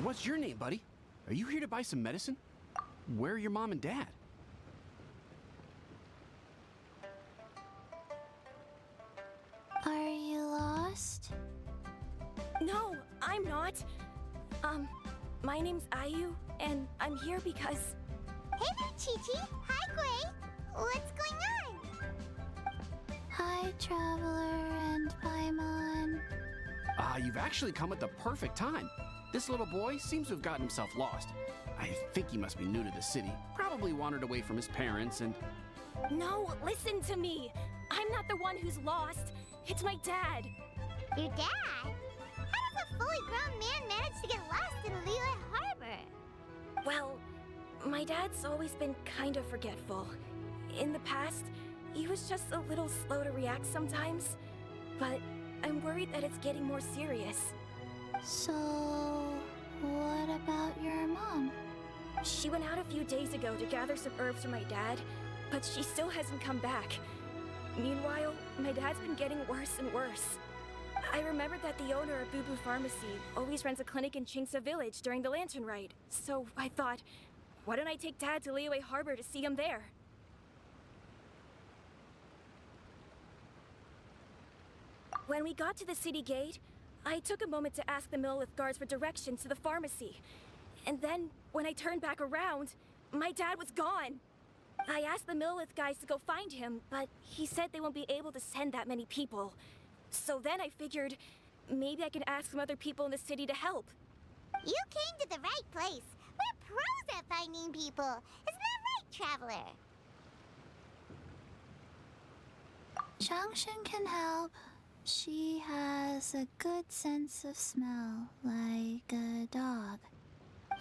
What's your name, buddy? Are you here to buy some medicine? Where are your mom and dad? Are you lost? No, I'm not. My name's Ayu, and I'm here because... Hey there, Chi-Chi. Hi, Gui. What's going on? Hi, Traveler and Paimon. You've actually come at the perfect time. This little boy seems to have gotten himself lost. I think he must be new to the city. Probably wandered away from his parents and... No, listen to me. I'm not the one who's lost. It's my dad. Your dad? How does a fully grown man manage to get lost in Liyue Harbor? Well, my dad's always been kind of forgetful. In the past, he was just a little slow to react sometimes. But I'm worried that it's getting more serious. So, what about your mom? She went out a few days ago to gather some herbs for my dad, but she still hasn't come back. Meanwhile, my dad's been getting worse and worse. I remembered that the owner of Boo Boo Pharmacy always runs a clinic in Chingsa Village during the Lantern Rite, so I thought, why don't I take Dad to Liyue Harbor to see him there? When we got to the city gate, I took a moment to ask the Millelith guards for directions to the pharmacy. And then, when I turned back around, my dad was gone. I asked the Millelith guys to go find him, but he said they won't be able to send that many people. So then I figured, maybe I could ask some other people in the city to help. You came to the right place. We're pros at finding people. Isn't that right, Traveler? Changshan can help. She has a good sense of smell, like a dog.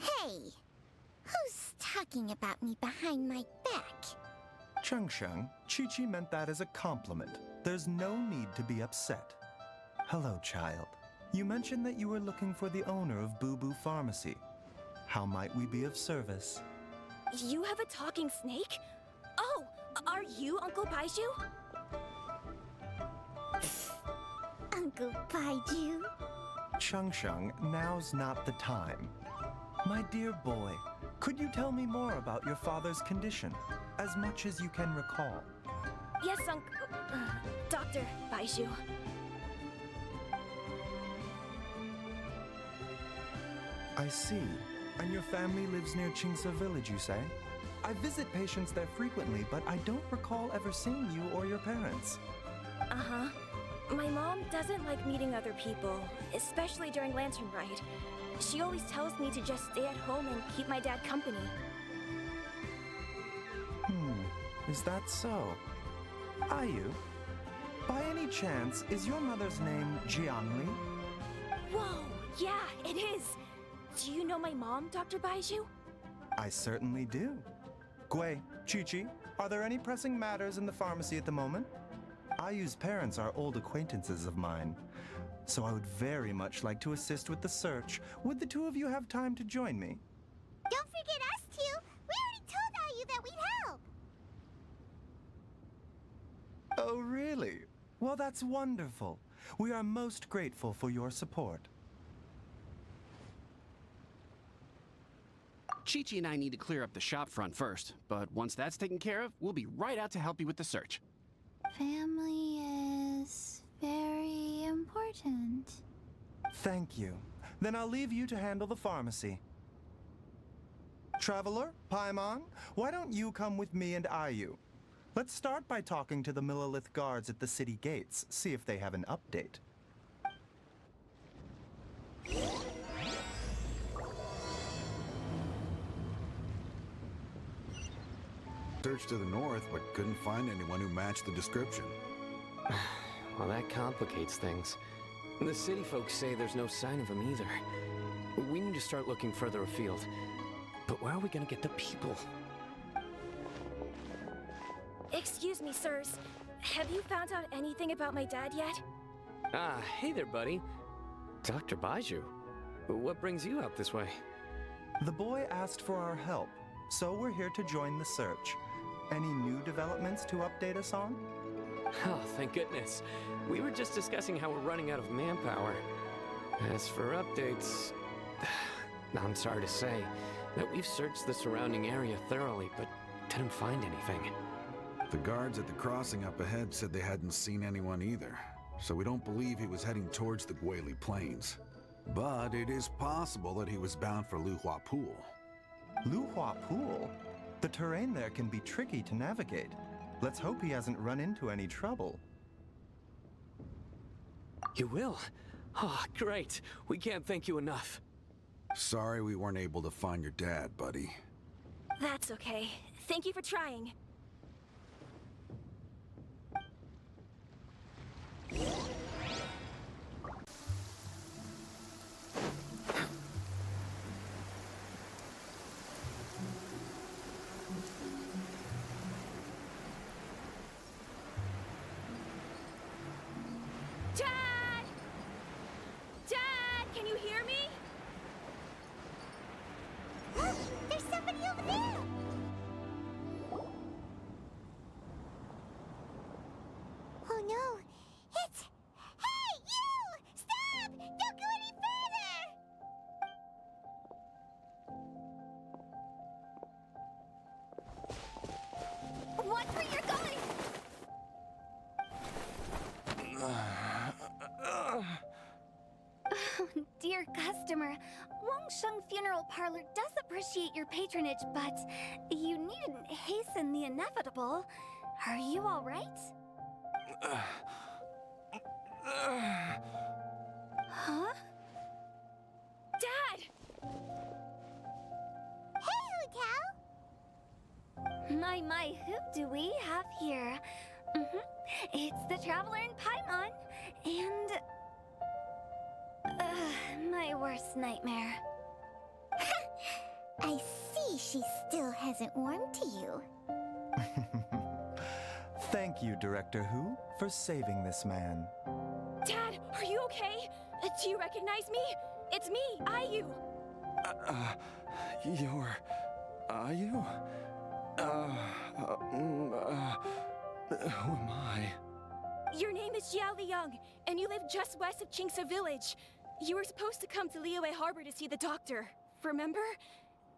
Hey, who's talking about me behind my back? Changshan, Chi-Chi meant that as a compliment. There's no need to be upset. Hello, child. You mentioned that you were looking for the owner of Boo Boo Pharmacy. How might we be of service? You have a talking snake? Oh, are you Uncle Baizhu? Uncle Baizhu? Changshan, now's not the time. My dear boy, could you tell me more about your father's condition, as much as you can recall? Yes, Dr. Baizhu. I see. And your family lives near Chingsa Village, you say? I visit patients there frequently, but I don't recall ever seeing you or your parents. Uh-huh. My mom doesn't like meeting other people, especially during Lantern Rite. She always tells me to just stay at home and keep my dad company. Is that so? Ayu, by any chance, is your mother's name Jiangli? Whoa, yeah, it is. Do you know my mom, Dr. Baizhu? I certainly do. Gui, Chi-Chi, are there any pressing matters in the pharmacy at the moment? Ayu's parents are old acquaintances of mine, so I would very much like to assist with the search. Would the two of you have time to join me? Don't forget us two. We already told Ayu that we'd help. Oh, really? Well, that's wonderful. We are most grateful for your support. Chi-Chi and I need to clear up the shop front first, but once that's taken care of, we'll be right out to help you with the search. Family is very important. Thank you. Then I'll leave you to handle the pharmacy. Traveler, Paimon, why don't you come with me and Ayu? Let's start by talking to the Millelith guards at the city gates, see if they have an update. Searched to the north, but couldn't find anyone who matched the description. Well, that complicates things. The city folks say there's no sign of him either. We need to start looking further afield. But where are we gonna get the people? Excuse me, sirs. Have you found out anything about my dad yet? Ah, hey there, buddy. Dr. Baizhu. What brings you out this way? The boy asked for our help, so we're here to join the search. Any new developments to update us on? Oh, thank goodness. We were just discussing how we're running out of manpower. As for updates, I'm sorry to say that we've searched the surrounding area thoroughly, but didn't find anything. The guards at the crossing up ahead said they hadn't seen anyone either, so we don't believe he was heading towards the Guili Plains. But it is possible that he was bound for Luhua Pool. Luhua Pool? The terrain there can be tricky to navigate. Let's hope he hasn't run into any trouble. You will? Oh, great. We can't thank you enough. Sorry we weren't able to find your dad, buddy. That's okay. Thank you for trying. Dad! Dad, can you hear me? There's somebody over there! Oh no! It's... Hey, you! Stop! Don't go any further! Watch where you're going! Dear customer, Wangsheng Funeral Parlor does appreciate your patronage, but you needn't hasten the inevitable. Are you all right? Huh? Dad! Hey, Hu Tao! My, who do we have here? It's the Traveler in Paimon, and... my worst nightmare. I see she still hasn't warmed to you. Thank you, Director Hu, for saving this man. Dad, are you okay? Do you recognize me? It's me, Ayu. You're... Are you? Who am I? Your name is Jiao Liang, and you live just west of Qingse Village. You were supposed to come to Liyue Harbor to see the doctor, remember?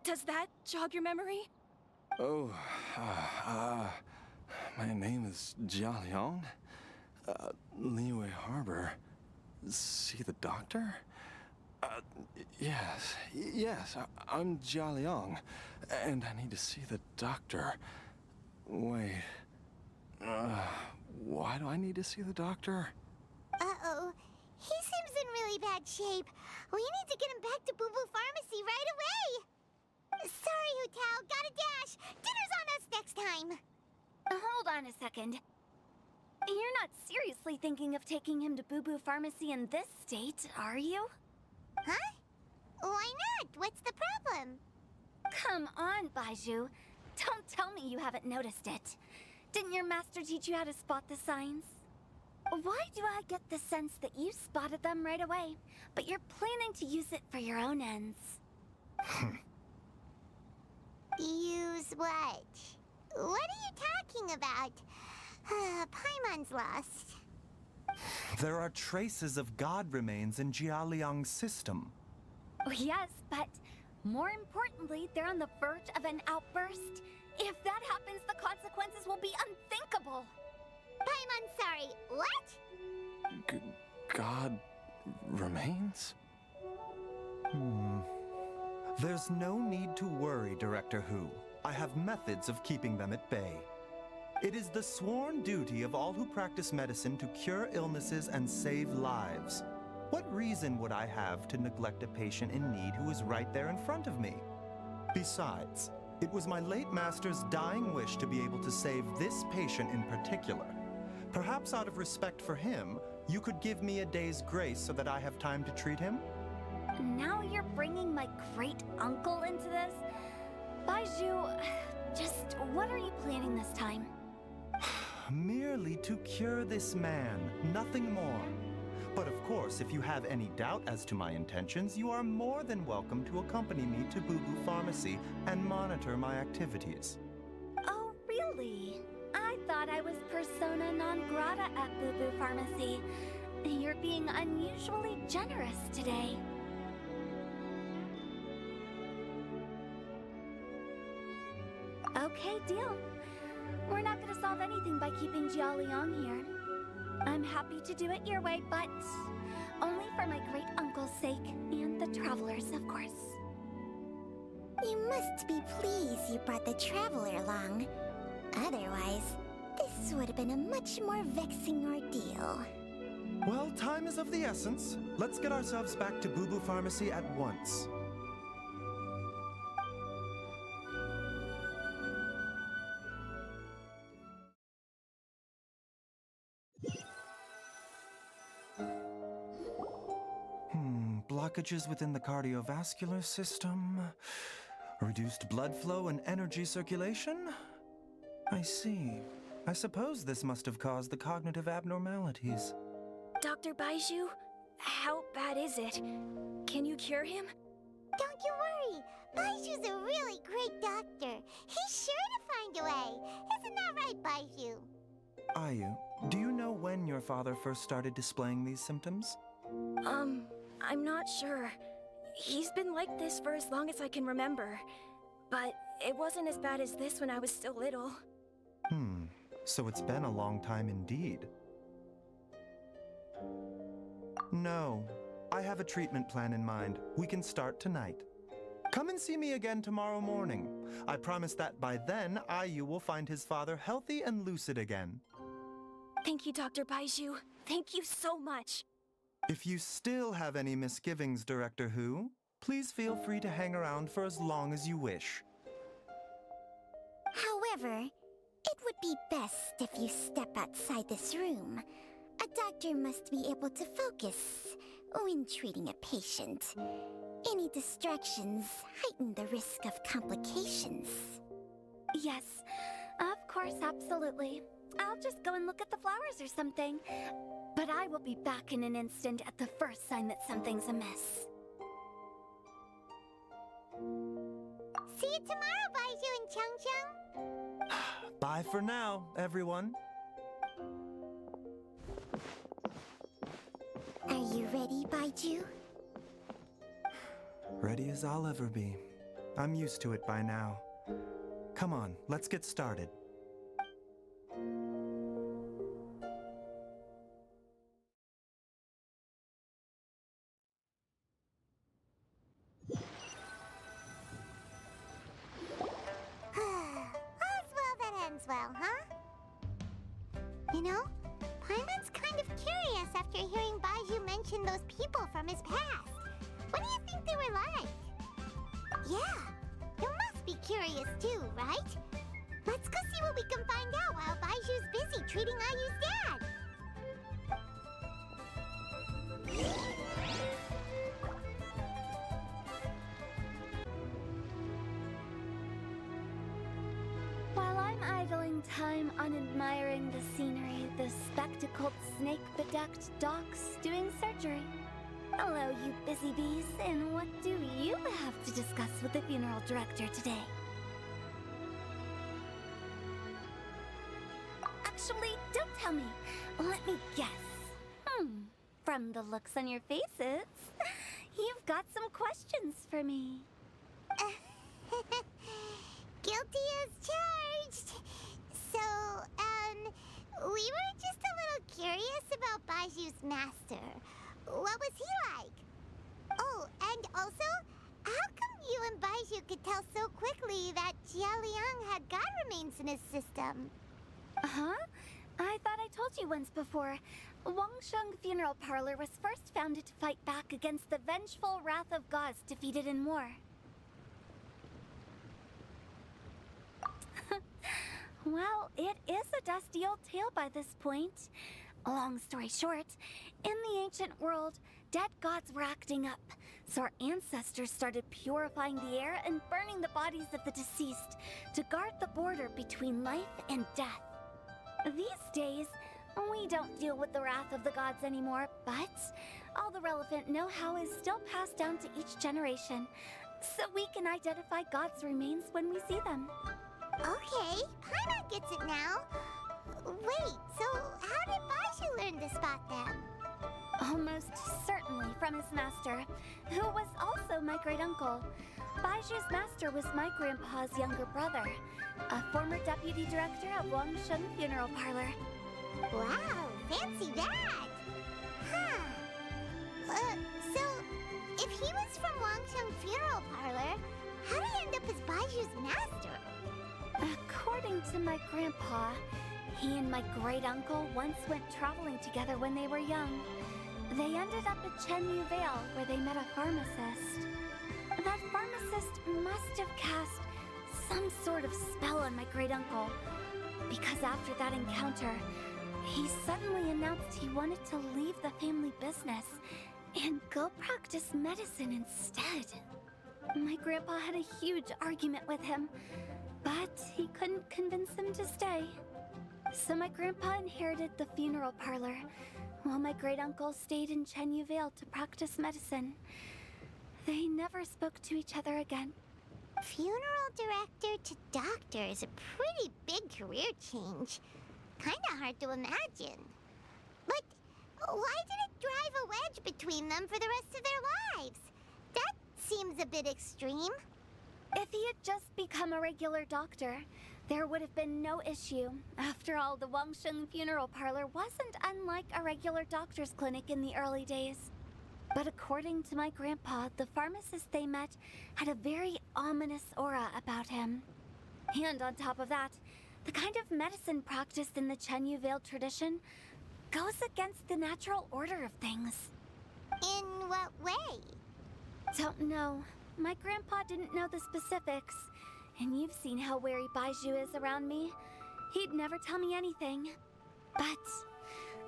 Does that jog your memory? Oh, my name is Jia Liang. Liyue Harbor. See the doctor? Yes, I'm Jia Liang, and I need to see the doctor. Wait, why do I need to see the doctor? Uh-oh. He seems in really bad shape. We need to get him back to Boo Boo Pharmacy right away. Sorry, Hu Tao. Gotta dash. Dinner's on us next time. Hold on a second. You're not seriously thinking of taking him to Boo Boo Pharmacy in this state, are you? Huh? Why not? What's the problem? Come on, Baizhu. Don't tell me you haven't noticed it. Didn't your master teach you how to spot the signs? Why do I get the sense that you spotted them right away, but you're planning to use it for your own ends? Use what? What are you talking about? Paimon's lost. There are traces of god remains in Jia Liang's system. Oh, yes, but more importantly, they're on the verge of an outburst. If that happens, the consequences will be unthinkable. Paimon's sorry. What? God remains? There's no need to worry, Director Hu. I have methods of keeping them at bay. It is the sworn duty of all who practice medicine to cure illnesses and save lives. What reason would I have to neglect a patient in need who is right there in front of me? Besides, it was my late master's dying wish to be able to save this patient in particular. Perhaps out of respect for him, you could give me a day's grace so that I have time to treat him? Now you're bringing my great-uncle into this? Baizhu, just what are you planning this time? Merely to cure this man, nothing more. But of course, if you have any doubt as to my intentions, you are more than welcome to accompany me to Boo Boo Pharmacy and monitor my activities. Oh, really? I thought I was persona non grata at Boo Boo Pharmacy. You're being unusually generous today. Okay, deal. We're not gonna solve anything by keeping Jialiang here. I'm happy to do it your way, but only for my great-uncle's sake and the travelers, of course. You must be pleased you brought the traveler along. Otherwise, this would have been a much more vexing ordeal. Well, time is of the essence. Let's get ourselves back to Boo Boo Pharmacy at once. Blockages within the cardiovascular system, reduced blood flow and energy circulation? I see. I suppose this must have caused the cognitive abnormalities. Dr. Baizhu, how bad is it? Can you cure him? Don't you worry. Baizhu's a really great doctor. He's sure to find a way. Isn't that right, Baizhu? Ayu, do you know when your father first started displaying these symptoms? I'm not sure. He's been like this for as long as I can remember. But it wasn't as bad as this when I was still little. So it's been a long time indeed. No, I have a treatment plan in mind. We can start tonight. Come and see me again tomorrow morning. I promise that by then, Ayu will find his father healthy and lucid again. Thank you, Dr. Baizhu. Thank you so much. If you still have any misgivings, Director Who, please feel free to hang around for as long as you wish. However, it would be best if you step outside this room. A doctor must be able to focus when treating a patient. Any distractions heighten the risk of complications. Yes, of course, absolutely. I'll just go and look at the flowers or something. But I will be back in an instant at the first sign that something's amiss. See you tomorrow, Baizhu and Chang. Bye for now, everyone. Are you ready, Baizhu? Ready as I'll ever be. I'm used to it by now. Come on, let's get started. All's well that ends well, huh? You know, Paimon's kind of curious after hearing Baizhu mention those people from his past. What do you think they were like? Yeah, you must be curious too, right? Let's go see what we can find out while Baizhu's busy treating Ayu's dad. While I'm idling time on admiring the scenery, the spectacled snake-bedecked docs doing surgery. Hello, you busy bees, and what do you have to discuss with the funeral director today? Actually, don't tell me. Let me guess. From the looks on your faces, you've got some questions for me. Guilty as charged. So, we were just a little curious about Baizhu's master. What was he like? Oh, and also, how come you and Baizhu could tell so quickly that Jialiang had god remains in his system? Huh? I thought I told you once before. Wangsheng Funeral Parlor was first founded to fight back against the vengeful wrath of gods defeated in war. Well, it is a dusty old tale by this point. Long story short, in the ancient world, dead gods were acting up, so our ancestors started purifying the air and burning the bodies of the deceased to guard the border between life and death. These days, we don't deal with the wrath of the gods anymore, but all the relevant know-how is still passed down to each generation, so we can identify gods' remains when we see them. Okay, Paimon gets it now. Wait, so how did Baizhu learn to spot them? Almost certainly from his master, who was also my great-uncle. Baizhu's master was my grandpa's younger brother, a former deputy director of Wangsheng Funeral Parlor. Wow, fancy that! Huh. So, if he was from Wangsheng Funeral Parlor, how did he end up as Baizhu's master? According to my grandpa, he and my great-uncle once went traveling together when they were young. They ended up at Chen Vale, where they met a pharmacist. That pharmacist must have cast some sort of spell on my great-uncle, because after that encounter, he suddenly announced he wanted to leave the family business and go practice medicine instead. My grandpa had a huge argument with him, but he couldn't convince him to stay. So my grandpa inherited the funeral parlor, while my great-uncle stayed in Chen Vale to practice medicine. They never spoke to each other again. Funeral director to doctor is a pretty big career change. Kinda hard to imagine. But why did it drive a wedge between them for the rest of their lives? That seems a bit extreme. If he had just become a regular doctor, there would have been no issue. After all, the Wangsheng Funeral Parlor wasn't unlike a regular doctor's clinic in the early days. But according to my grandpa, the pharmacist they met had a very ominous aura about him. And on top of that, the kind of medicine practiced in the Chen Vale tradition goes against the natural order of things. In what way? Don't know. My grandpa didn't know the specifics. And you've seen how wary Baizhu is around me. He'd never tell me anything. But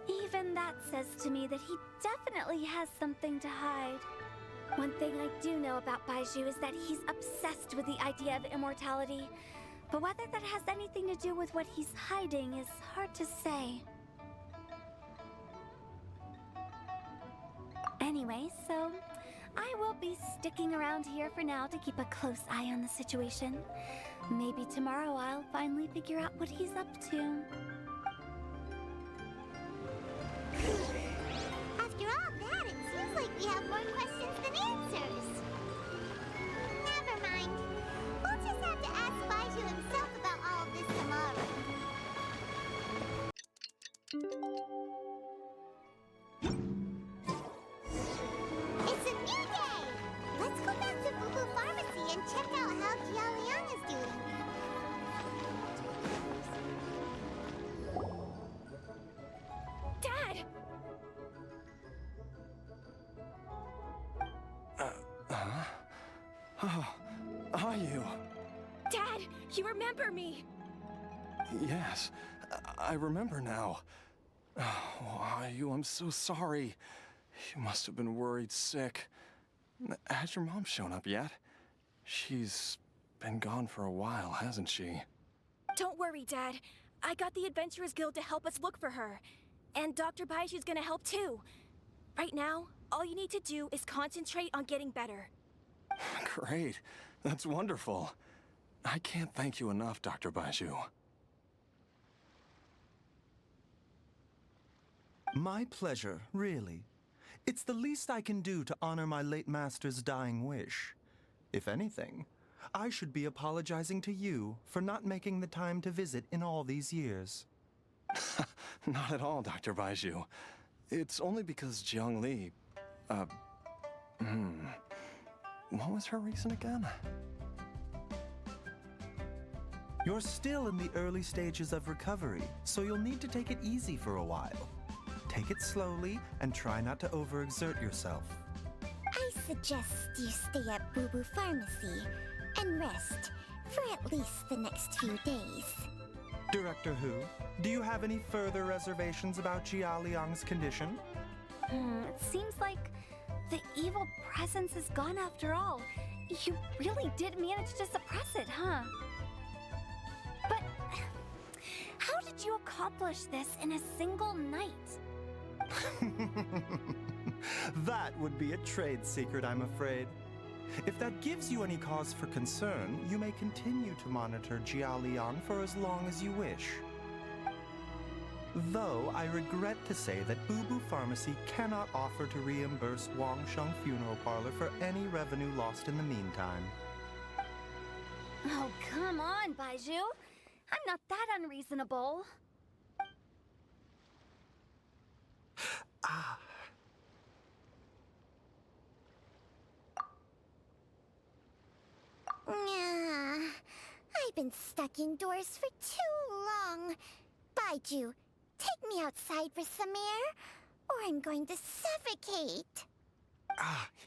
even that says to me that he definitely has something to hide. One thing I do know about Baizhu is that he's obsessed with the idea of immortality. But whether that has anything to do with what he's hiding is hard to say. Anyway, so I will be sticking around here for now to keep a close eye on the situation. Maybe tomorrow I'll finally figure out what he's up to. After all that, it seems like we have more questions than answers. Never mind. We'll just have to ask Baizhu himself about all of this tomorrow. It's a new day! Let's go back to Boo Boo Pharmacy and check out how Jialiang is doing. Dad! Oh, are you? Dad, you remember me! Yes, I remember now. Oh, Ayu, I'm so sorry. You must have been worried sick. Has your mom shown up yet? She's been gone for a while, hasn't she? Don't worry, Dad. I got the Adventurers Guild to help us look for her. And Dr. Baizhu's gonna help too. Right now, all you need to do is concentrate on getting better. Great. That's wonderful. I can't thank you enough, Dr. Baizhu. My pleasure, really. It's the least I can do to honor my late master's dying wish. If anything, I should be apologizing to you for not making the time to visit in all these years. Not at all, Dr. Baizhu. It's only because Jiang Li... What was her reason again? You're still in the early stages of recovery, so you'll need to take it easy for a while. Take it slowly and try not to overexert yourself. I suggest you stay at Boo Boo Pharmacy and rest for at least the next few days. Director Hu, do you have any further reservations about Jia Liang's condition? It seems like the evil presence is gone after all. You really did manage to suppress it, huh? But how did you accomplish this in a single night? That would be a trade secret, I'm afraid. If that gives you any cause for concern, you may continue to monitor Jia Liang for as long as you wish. Though I regret to say that Boo Boo Pharmacy cannot offer to reimburse Wangsheng Funeral Parlor for any revenue lost in the meantime. Oh, come on, Baizhu. I'm not that unreasonable. I've been stuck indoors for too long. Baizhu, take me outside for some air, or I'm going to suffocate.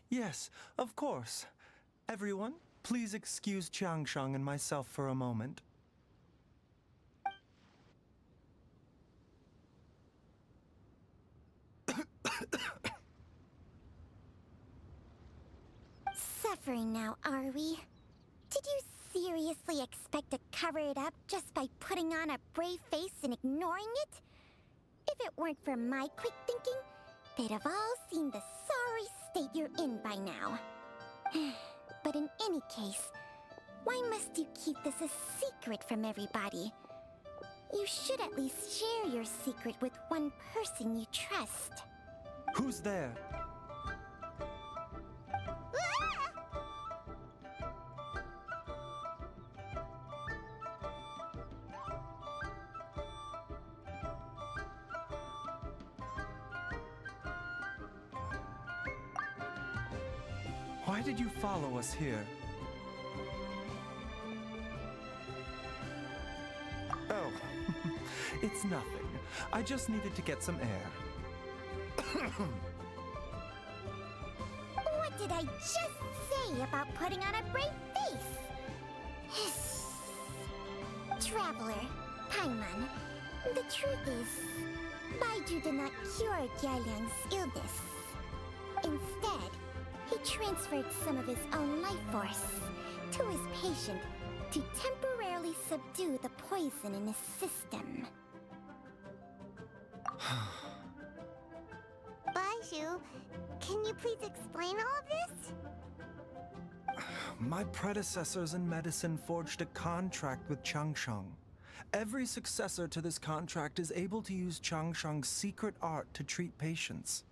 Yes, of course. Everyone, please excuse Qiangsheng and myself for a moment. Suffering now, are we? Did you seriously expect to cover it up just by putting on a brave face and ignoring it? If it weren't for my quick thinking, they'd have all seen the sorry state you're in by now. But in any case, why must you keep this a secret from everybody? You should at least share your secret with one person you trust. Who's there? Why did you follow us here? Oh, it's nothing. I just needed to get some air. What did I just say about putting on a brave face? Traveler, Paimon, the truth is, Baizhu did not cure Jialiang's illness. Instead, he transferred some of his own life force to his patient to temporarily subdue the poison in his system. Baizhu, can you please explain all of this? My predecessors in medicine forged a contract with Qiangsheng. Every successor to this contract is able to use Qiangsheng's secret art to treat patients.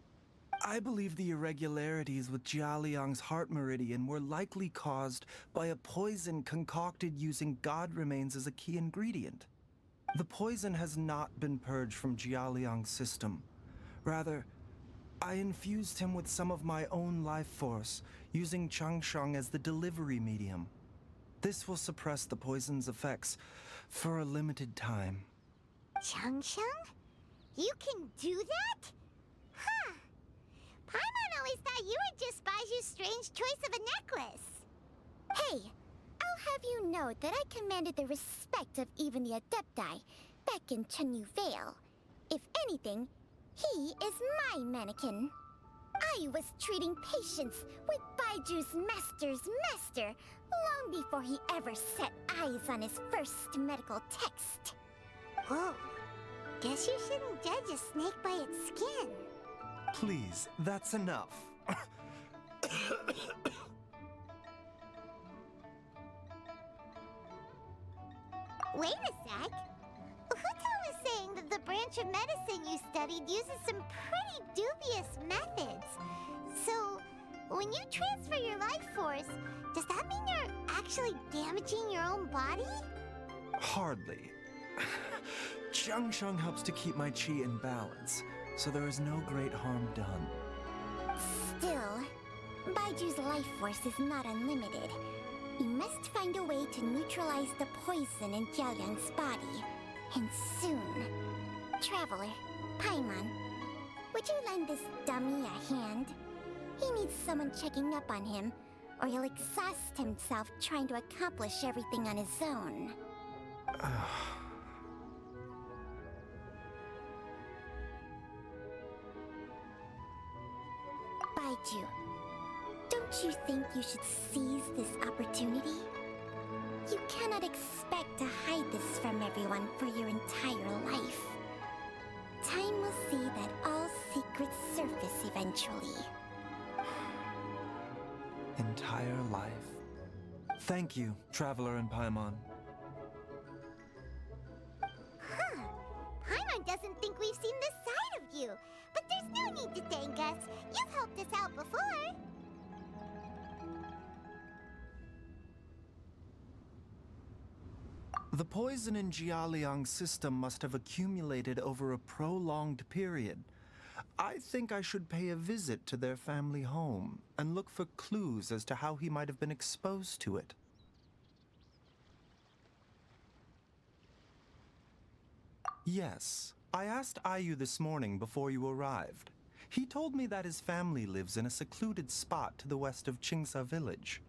I believe the irregularities with Jialiang's heart meridian were likely caused by a poison concocted using god remains as a key ingredient. The poison has not been purged from Jialiang's system. Rather, I infused him with some of my own life force, using Qiangsheng as the delivery medium. This will suppress the poison's effects for a limited time. Qiangsheng? You can do that? Huh. Paimon always thought you were just Baizhu's strange choice of a necklace. Hey, I'll have you know that I commanded the respect of even the Adepti back in Chenyu Vale. If anything, he is my mannequin. I was treating patients with Baiju's master's master long before he ever set eyes on his first medical text. Whoa. Guess you shouldn't judge a snake by its skin. Please, that's enough. Wait a sec. Huto was saying that the branch of medicine you studied uses some pretty dubious methods. So, when you transfer your life force, does that mean you're actually damaging your own body? Hardly. Qiangsheng helps to keep my chi in balance, so there is no great harm done. Still, Baiju's life force is not unlimited. We must find a way to neutralize the poison in Jialiang's body. And soon. Traveler, Paimon, would you lend this dummy a hand? He needs someone checking up on him, or he'll exhaust himself trying to accomplish everything on his own. Baizhu, don't you think you should seize this opportunity? You cannot expect to hide this from everyone for your entire life. Time will see that all secrets surface eventually. Entire life. Thank you, Traveler and Paimon. Huh. Paimon doesn't think you. But there's no need to thank us. You've helped us out before. The poison in Jialiang's system must have accumulated over a prolonged period. I think I should pay a visit to their family home and look for clues as to how he might have been exposed to it. Yes, I asked Ayu this morning before you arrived. He told me that his family lives in a secluded spot to the west of Qingsa village.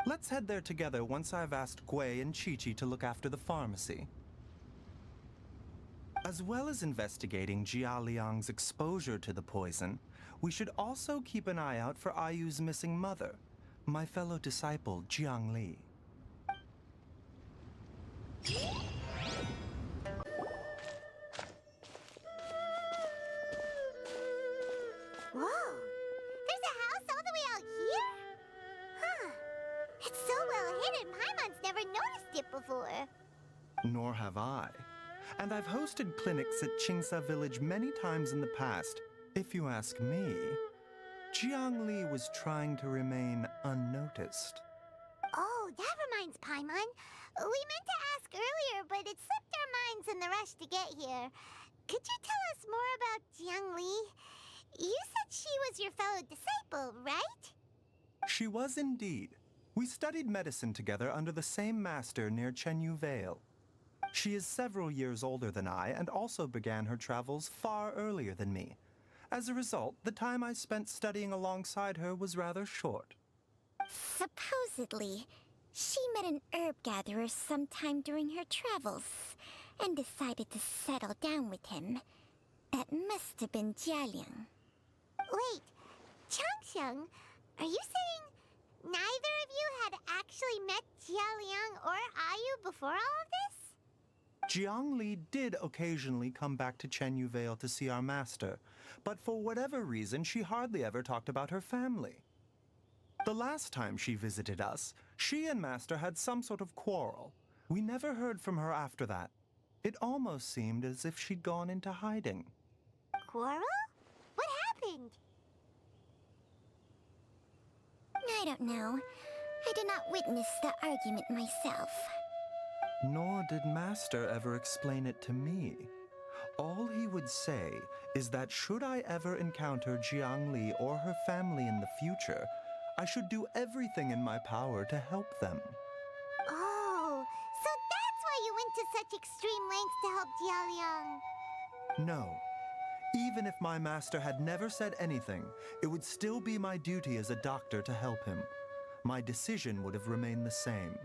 Let's head there together once I've asked Gui and Chi-Chi to look after the pharmacy. As well as investigating Jia Liang's exposure to the poison, we should also keep an eye out for Ayu's missing mother, my fellow disciple Jiang Li. Whoa! There's a house all the way out here? Huh. It's so well hidden, Paimon's never noticed it before. Nor have I. And I've hosted clinics at Qingsa village many times in the past. If you ask me, Jiang Li was trying to remain unnoticed. Oh, that reminds Paimon. We meant to ask earlier, but it slipped our minds in the rush to get here. Could you tell us more about Jiang Li? You said she was your fellow disciple, right? She was indeed. We studied medicine together under the same master near Chenyu Vale. She is several years older than I and also began her travels far earlier than me. As a result, the time I spent studying alongside her was rather short. Supposedly, she met an herb gatherer sometime during her travels and decided to settle down with him. That must have been Jialiang. Wait, Changsheng, are you saying neither of you had actually met Jialiang or Ayu before all of this? Jiang Li did occasionally come back to Chenyu Vale to see our master, but for whatever reason, she hardly ever talked about her family. The last time she visited us, she and Master had some sort of quarrel. We never heard from her after that. It almost seemed as if she'd gone into hiding. Quarrel? What happened? I don't know. I did not witness the argument myself. Nor did Master ever explain it to me. All he would say is that should I ever encounter Jiang Li or her family in the future, I should do everything in my power to help them. Oh, so that's why you went to such extreme lengths to help Jialiang. No. Even if my master had never said anything, it would still be my duty as a doctor to help him. My decision would have remained the same.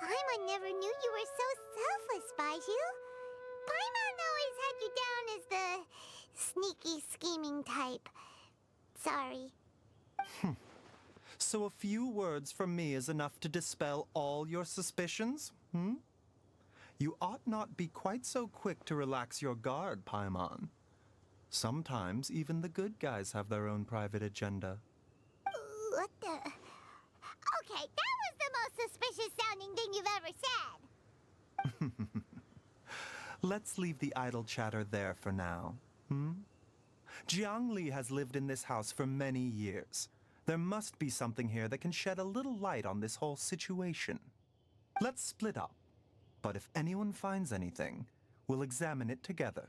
Paimon never knew you were so selfless, Baizhu. Paimon always had you down as the sneaky, scheming type. Sorry. So a few words from me is enough to dispel all your suspicions, You ought not be quite so quick to relax your guard, Paimon. Sometimes even the good guys have their own private agenda. What the... Okay, that was the most suspicious sounding thing you've ever said. Let's leave the idle chatter there for now, Jiang Li has lived in this house for many years. There must be something here that can shed a little light on this whole situation. Let's split up. But if anyone finds anything, we'll examine it together.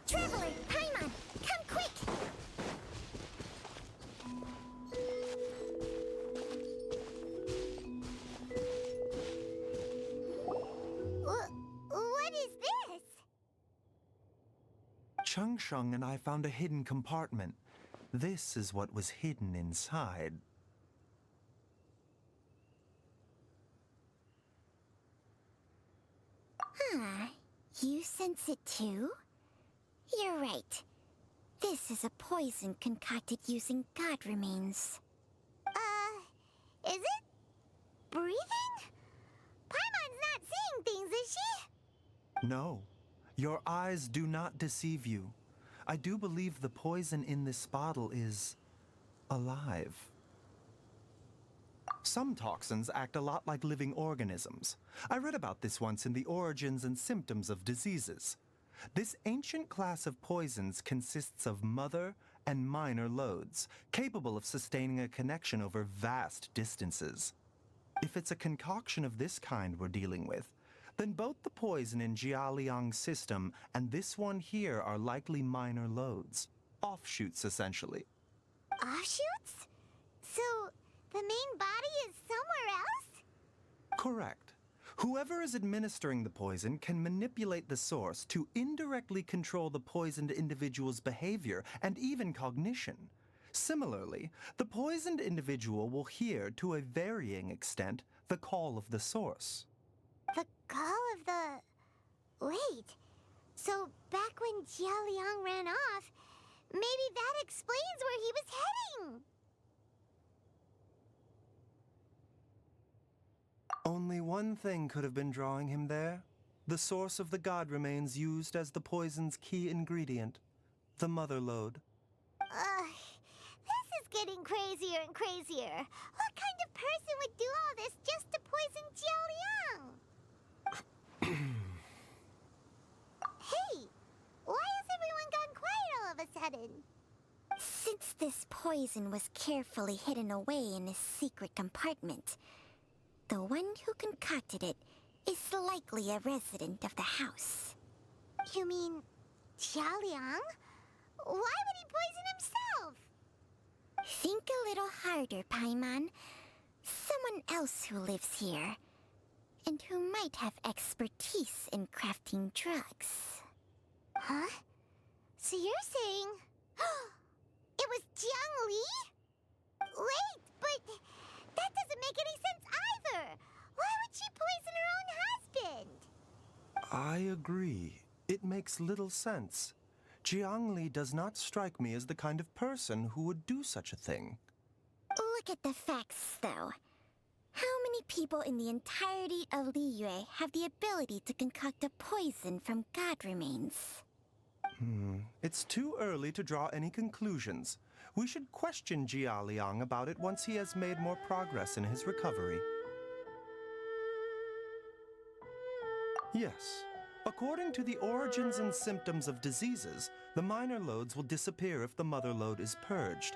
Traveler, Paimon, come quick! What is this? Changsheng and I found a hidden compartment. This is what was hidden inside. You sense it too? You're right. This is a poison concocted using god remains. Is it? Breathing? Paimon's not seeing things, is she? No, your eyes do not deceive you. I do believe the poison in this bottle is alive. Some toxins act a lot like living organisms. I read about this once in the Origins and Symptoms of Diseases. This ancient class of poisons consists of mother and minor loads, capable of sustaining a connection over vast distances. If it's a concoction of this kind we're dealing with, then both the poison in Jialiang's system and this one here are likely minor loads. Offshoots, essentially. Offshoots? So, the main body is somewhere else? Correct. Whoever is administering the poison can manipulate the source to indirectly control the poisoned individual's behavior and even cognition. Similarly, the poisoned individual will hear, to a varying extent, the call of the source. The call of the... Wait. So, back when Jialiang ran off, maybe that explains where he was heading. Only one thing could have been drawing him there. The source of the god remains used as the poison's key ingredient, the mother lode. This is getting crazier and crazier. What kind of person would do all this just to poison Jialiang? Hey, why has everyone gone quiet all of a sudden? Since this poison was carefully hidden away in a secret compartment, the one who concocted it is likely a resident of the house. You mean Jialiang? Why would he poison himself? Think a little harder, Paimon. Someone else who lives here, and who might have expertise in crafting drugs. Huh? So you're saying... it was Jiang Li? Wait, but that doesn't make any sense either. Why would she poison her own husband? I agree. It makes little sense. Jiang Li does not strike me as the kind of person who would do such a thing. Look at the facts, though. How many people in the entirety of Liyue have the ability to concoct a poison from god remains? It's too early to draw any conclusions. We should question Jia Liang about it once he has made more progress in his recovery. Yes. According to the Origins and Symptoms of Diseases, the minor loads will disappear if the mother load is purged.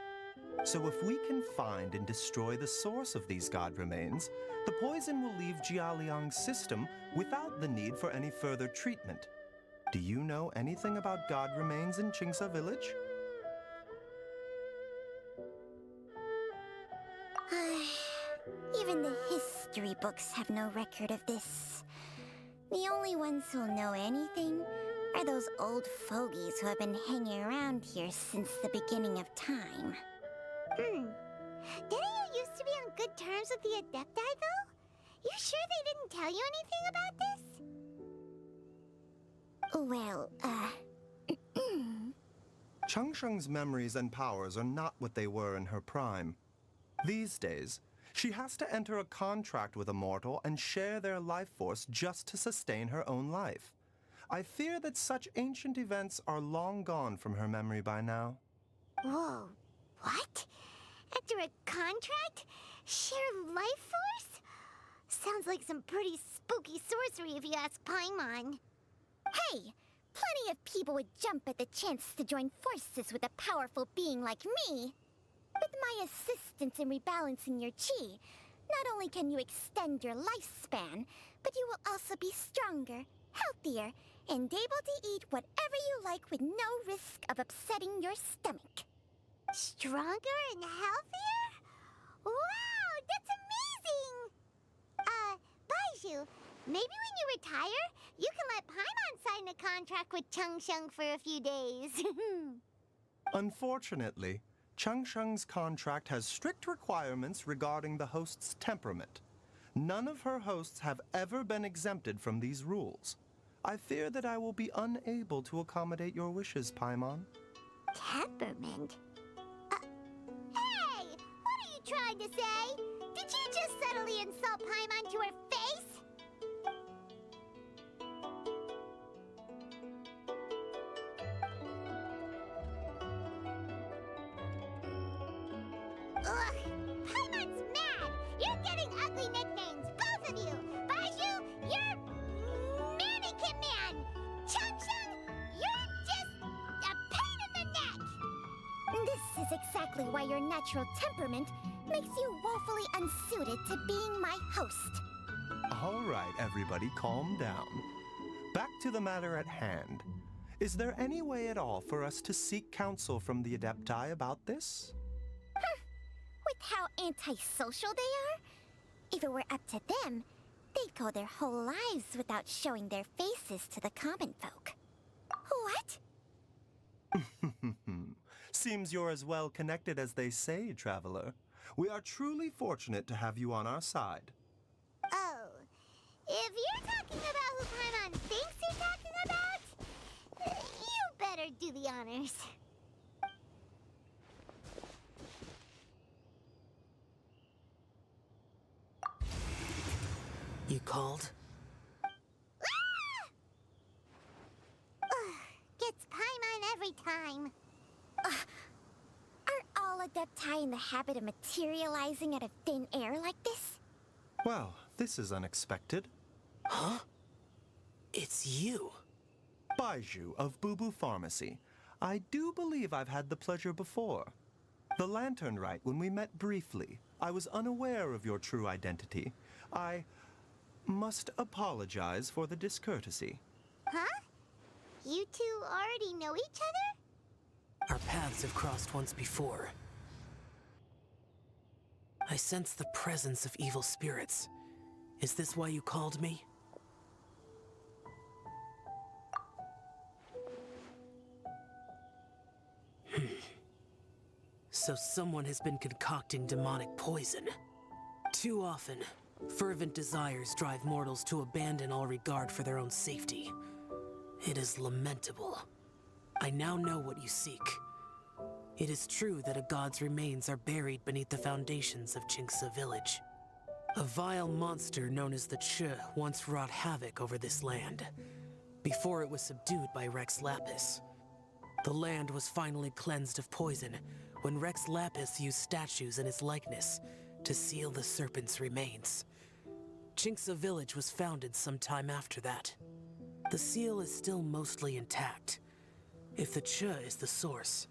So if we can find and destroy the source of these god remains, the poison will leave Jialiang's system without the need for any further treatment. Do you know anything about god remains in Qingsa village? Even the history books have no record of this. The only ones who'll know anything are those old fogies who have been hanging around here since the beginning of time. Didn't you used to be on good terms with the Adepti, though? You sure they didn't tell you anything about this? Well, Changsheng's memories and powers are not what they were in her prime. These days, she has to enter a contract with a mortal and share their life force just to sustain her own life. I fear that such ancient events are long gone from her memory by now. Whoa, what? Enter a contract? Share life force? Sounds like some pretty spooky sorcery if you ask Paimon. hey! Plenty of people would jump at the chance to join forces with a powerful being like me. With my assistance in rebalancing your chi, not only can you extend your lifespan, but you will also be stronger, healthier, and able to eat whatever you like with no risk of upsetting your stomach. Stronger and healthier? Wow, that's amazing! Baizhu, maybe when you retire, you can let Paimon sign a contract with Changsheng for a few days. Unfortunately, Changsheng's contract has strict requirements regarding the host's temperament. None of her hosts have ever been exempted from these rules. I fear that I will be unable to accommodate your wishes, Paimon. Temperament? Hey! What are you trying to say? Did you just subtly insult Paimon to her face? Ugh! Paimon's mad! You're getting ugly nicknames, both of you! Baizhu, you're Mannequin Man! Chung-Chung, you're just a pain in the neck! This is exactly why your natural temperament makes you woefully unsuited to being my host. All right, everybody, calm down. Back to the matter at hand. Is there any way at all for us to seek counsel from the Adepti about this? With how antisocial they are, if it were up to them, they'd go their whole lives without showing their faces to the common folk. What? Seems you're as well connected as they say, Traveler. We are truly fortunate to have you on our side. Oh, if you're talking about who Paimon thinks you're talking about, you better do the honors. You called? Gets Paimon every time. Aren't all Adepti in the habit of materializing out of thin air like this? Well, this is unexpected. Huh? It's you. Baizhu of Boo Pharmacy. I do believe I've had the pleasure before. The Lantern Rite, when we met briefly, I was unaware of your true identity. I must apologize for the discourtesy. Huh? You two already know each other? Our paths have crossed once before. I sense the presence of evil spirits. Is this why you called me? So someone has been concocting demonic poison. Too often, fervent desires drive mortals to abandon all regard for their own safety. It is lamentable. I now know what you seek. It is true that a god's remains are buried beneath the foundations of Jinxa village. A vile monster known as the Chen once wrought havoc over this land, before it was subdued by Rex Lapis. The land was finally cleansed of poison when Rex Lapis used statues in his likeness to seal the serpent's remains. Jinxa village was founded some time after that. The seal is still mostly intact. If the Chen is the source,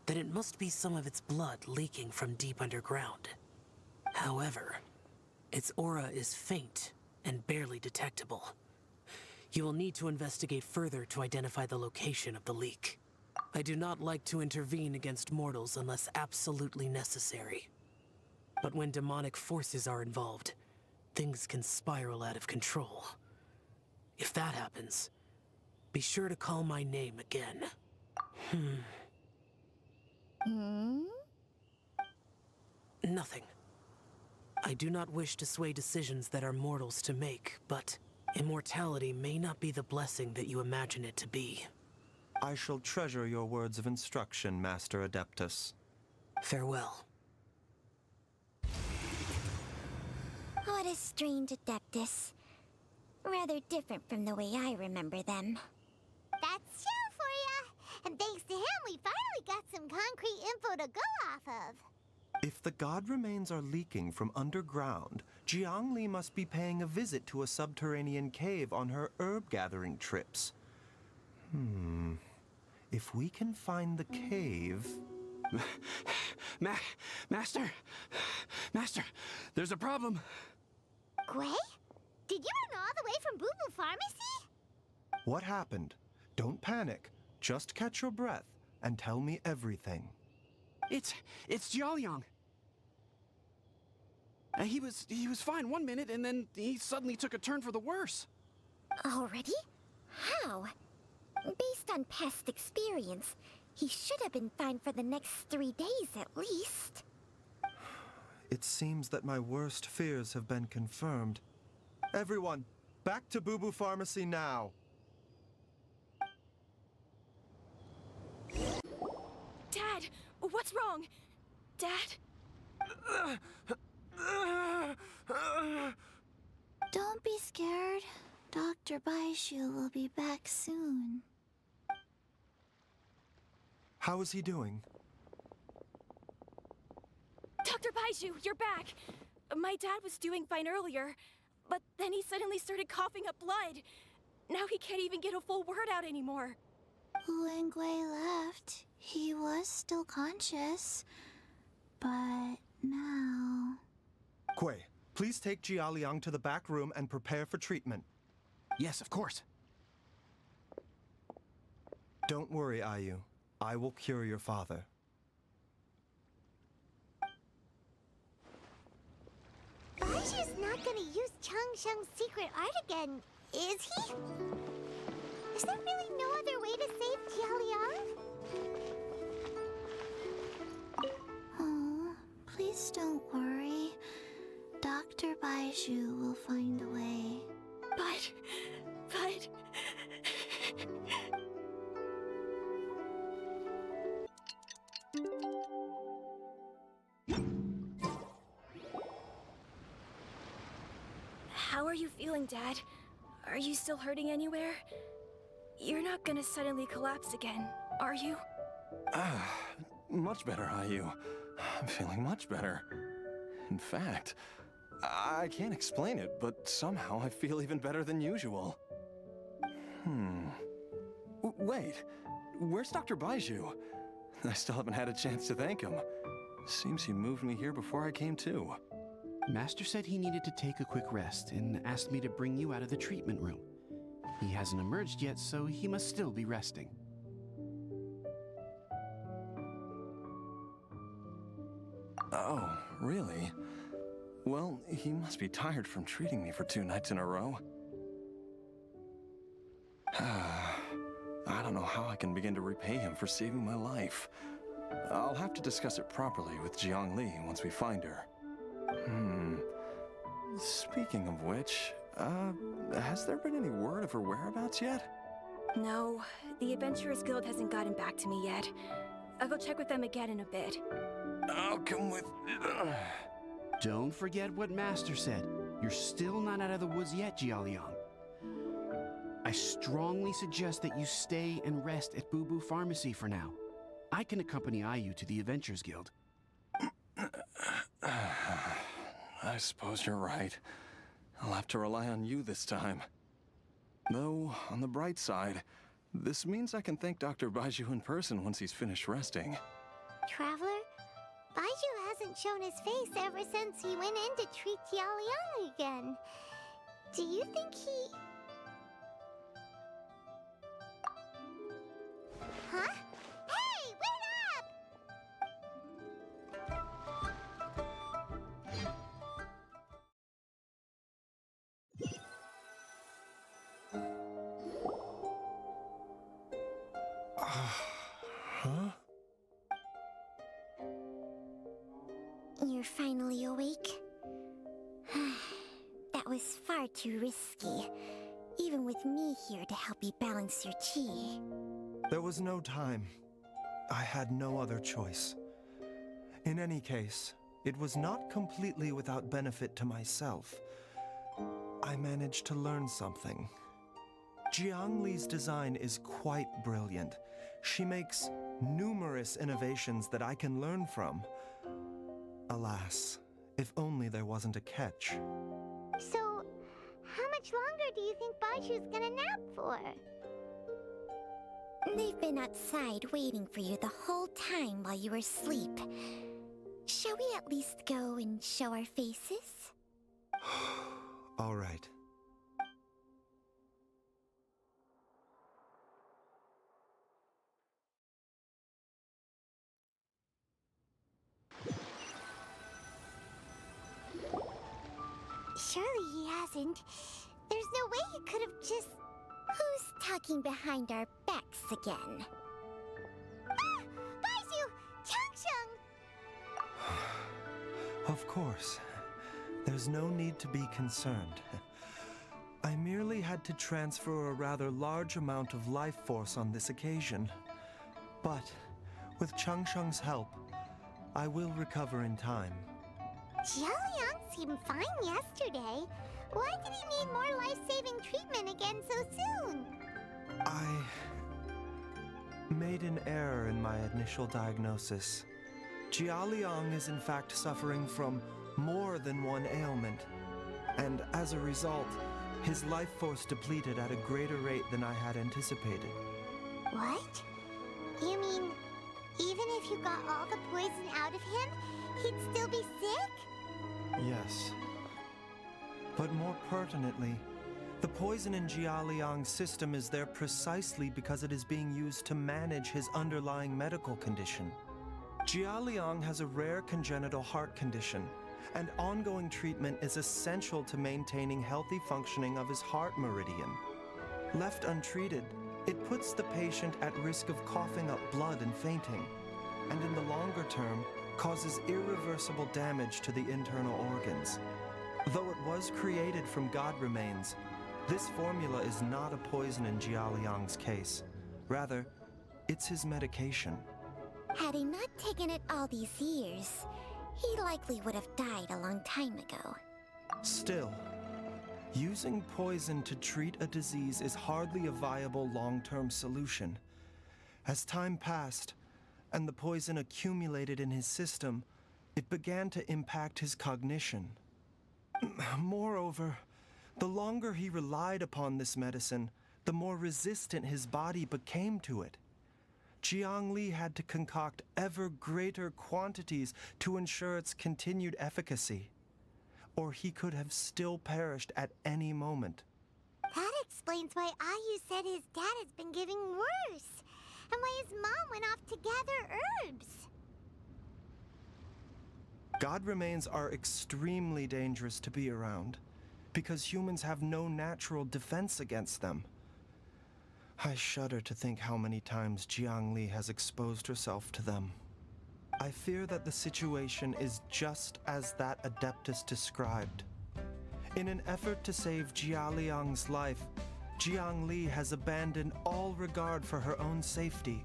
then it must be some of its blood leaking from deep underground. However, its aura is faint and barely detectable. You will need to investigate further to identify the location of the leak. I do not like to intervene against mortals unless absolutely necessary. But when demonic forces are involved, things can spiral out of control. If that happens, be sure to call my name again. Nothing. I do not wish to sway decisions that are mortals to make, but immortality may not be the blessing that you imagine it to be. I shall treasure your words of instruction, Master Adeptus. Farewell. What a strange Adeptus. Rather different from the way I remember them. That's Chen for ya! And thanks to him, we finally got some concrete info to go off of. If the god remains are leaking from underground, Jiangli must be paying a visit to a subterranean cave on her herb-gathering trips. If we can find the cave... Master, there's a problem. Gwei? Did you run all the way from Boo Pharmacy? What happened? Don't panic. Just catch your breath and tell me everything. It's Jiaoliang. He was fine one minute, and then he suddenly took a turn for the worse. Already? How? Based on past experience, he should have been fine for the next 3 days at least. It seems that my worst fears have been confirmed. Everyone, back to Boo Pharmacy now. Dad! What's wrong? Dad? Don't be scared. Dr. Baizhu will be back soon. How is he doing? Dr. Baizhu, you're back! My dad was doing fine earlier, but then he suddenly started coughing up blood. Now he can't even get a full word out anymore. When Gui left, he was still conscious. But now... Gui, please take Jialiang to the back room and prepare for treatment. Yes, of course. Don't worry, Ayu. I will cure your father. Baizhu's not gonna use Changsheng's secret art again, is he? Is there really no other way to save Jialiang? Oh, please don't worry. Dr. Baizhu will find a way. But... How are you feeling, Dad? Are you still hurting anywhere? You're not gonna suddenly collapse again, are you? Much better, Ayu. I'm feeling much better. In fact, I can't explain it, but somehow I feel even better than usual. Wait, where's Dr. Baizhu? I still haven't had a chance to thank him. Seems he moved me here before I came to. Master said he needed to take a quick rest and asked me to bring you out of the treatment room. He hasn't emerged yet, so he must still be resting. Oh, really? Well, he must be tired from treating me for 2 nights in a row. I don't know how I can begin to repay him for saving my life. I'll have to discuss it properly with Jiangli once we find her. Speaking of which, has there been any word of her whereabouts yet? No, the Adventurers Guild hasn't gotten back to me yet. I'll go check with them again in a bit. I'll come with... Don't forget what Master said. You're still not out of the woods yet, Jialiang. I strongly suggest that you stay and rest at Boo Boo Pharmacy for now. I can accompany Ayu to the Adventurers Guild. I suppose you're right. I'll have to rely on you this time. Though, on the bright side, this means I can thank Dr. Baizhu in person once he's finished resting. Traveler, Baizhu hasn't shown his face ever since he went in to treat Jialiang again. Do you think he... Huh? Hey, wait up! Huh? You're finally awake? That was far too risky, even with me here to help you balance your chi. There was no time. I had no other choice. In any case, it was not completely without benefit to myself. I managed to learn something. Jiangli's design is quite brilliant. She makes numerous innovations that I can learn from. Alas, if only there wasn't a catch. So, how much longer do you think Baizhu's gonna nap for? They've been outside waiting for you the whole time while you were asleep. Shall we at least go and show our faces? All right. Surely he hasn't. There's no way he could have just... Who's talking behind our backs again? Ah! Baizhu! Changsheng! Of course. There's no need to be concerned. I merely had to transfer a rather large amount of life force on this occasion. But With Changsheng's help, I will recover in time. Jialiang seemed fine yesterday. Why did he need more life-saving treatment again so soon? I made an error in my initial diagnosis. Jialiang is in fact suffering from more than one ailment, and as a result, his life force depleted at a greater rate than I had anticipated. What? You mean, even if you got all the poison out of him, he'd still be sick? Yes. But more pertinently, the poison in Jialiang's system is there precisely because it is being used to manage his underlying medical condition. Jialiang has a rare congenital heart condition, and ongoing treatment is essential to maintaining healthy functioning of his heart meridian. Left untreated, it puts the patient at risk of coughing up blood and fainting, and in the longer term, causes irreversible damage to the internal organs. Though it was created from god remains, this formula is not a poison in Jialiang's case. Rather, it's his medication. Had he not taken it all these years, he likely would have died a long time ago. Still, using poison to treat a disease is hardly a viable long-term solution. As time passed, and the poison accumulated in his system, it began to impact his cognition. Moreover, the longer he relied upon this medicine, the more resistant his body became to it. Jiang Li had to concoct ever greater quantities to ensure its continued efficacy, or he could have still perished at any moment. That explains why Ayu said his dad has been getting worse, and why his mom went off to gather herbs. God remains are extremely dangerous to be around, because humans have no natural defense against them. I shudder to think how many times Jiang Li has exposed herself to them. I fear that the situation is just as that Adeptus described. In an effort to save Jialiang's life, Jiang Li has abandoned all regard for her own safety.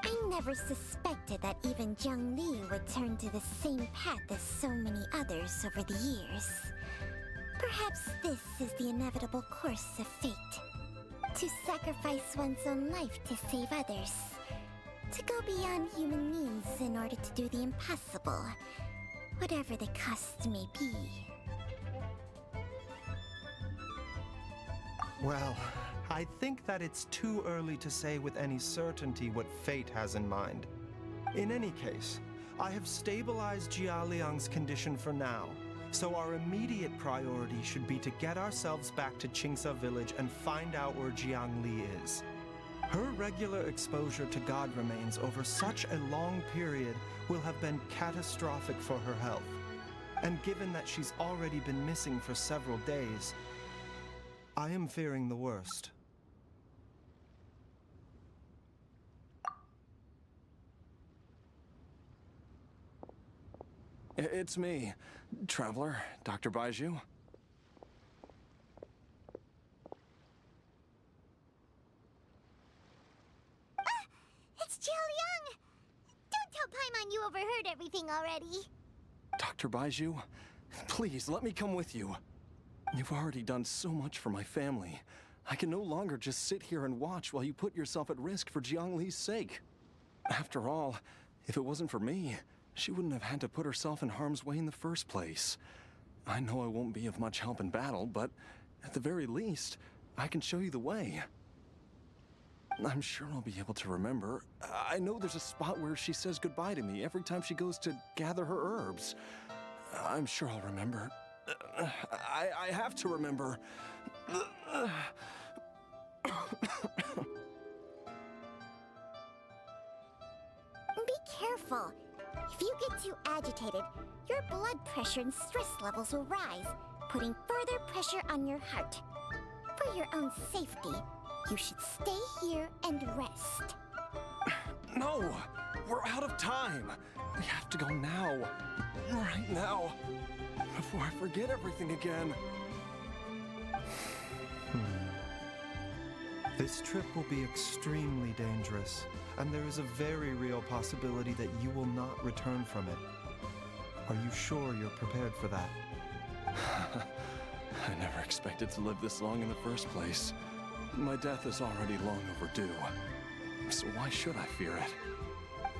I never suspected that even Jiang Li would turn to the same path as so many others over the years. Perhaps this is the inevitable course of fate. To sacrifice one's own life to save others. To go beyond human means in order to do the impossible, whatever the cost may be. Well, I think that it's too early to say with any certainty what fate has in mind. In any case, I have stabilized Jialiang's condition for now, so our immediate priority should be to get ourselves back to Qingsa village and find out where Jiang Li is. Her regular exposure to god remains over such a long period will have been catastrophic for her health. And given that she's already been missing for several days, I am fearing the worst. It's me, Traveler, Dr. Baizhu. It's Jialiang! Don't tell Paimon you overheard everything already. Dr. Baizhu, please let me come with you. You've already done so much for my family. I can no longer just sit here and watch while you put yourself at risk for Jiang Li's sake. After all, if it wasn't for me, she wouldn't have had to put herself in harm's way in the first place. I know I won't be of much help in battle, but at the very least, I can show you the way. I'm sure I'll be able to remember. I know there's a spot where she says goodbye to me every time she goes to gather her herbs. I'm sure I'll remember. I have to remember. Be careful. If you get too agitated, your blood pressure and stress levels will rise, putting further pressure on your heart. For your own safety, you should stay here and rest. No! We're out of time! We have to go now. Right now. Before I forget everything again. This trip will be extremely dangerous, and there is a very real possibility that you will not return from it. Are you sure you're prepared for that? I never expected to live this long in the first place. My death is already long overdue. So why should I fear it?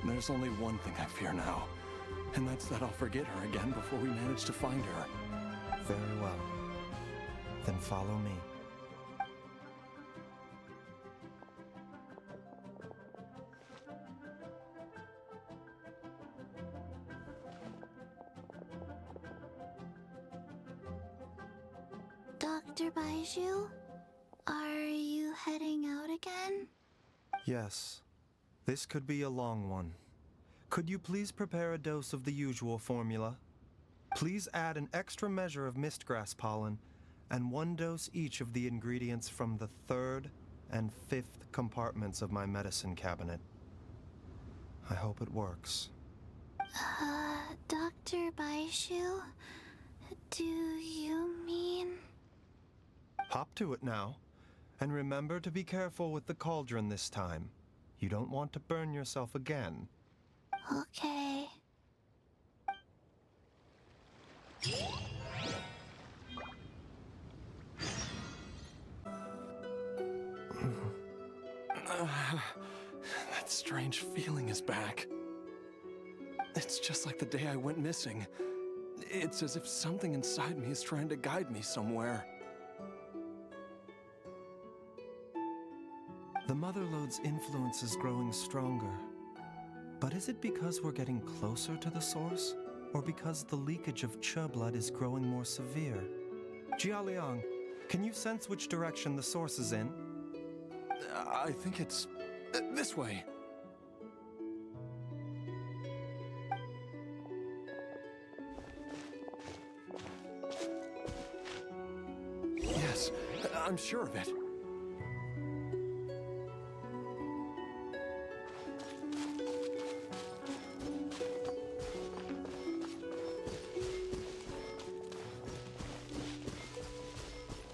There's only one thing I fear now, and that's that I'll forget her again before we manage to find her. Very well. Then follow me. Dr. Baizhu, are you heading out again? Yes. This could be a long one. Could you please prepare a dose of the usual formula? Please add an extra measure of mistgrass pollen and 1 dose each of the ingredients from the 3rd and 5th compartments of my medicine cabinet. I hope it works. Dr. Baizhu, do you mean... Hop to it now. And remember to be careful with the cauldron this time. You don't want to burn yourself again. Okay. That strange feeling is back. It's just like the day I went missing. It's as if something inside me is trying to guide me somewhere. The Motherlode's influence is growing stronger. But is it because we're getting closer to the source? Or because the leakage of Che blood is growing more severe? Jialiang, can you sense which direction the source is in? I think it's this way. Yes, I'm sure of it.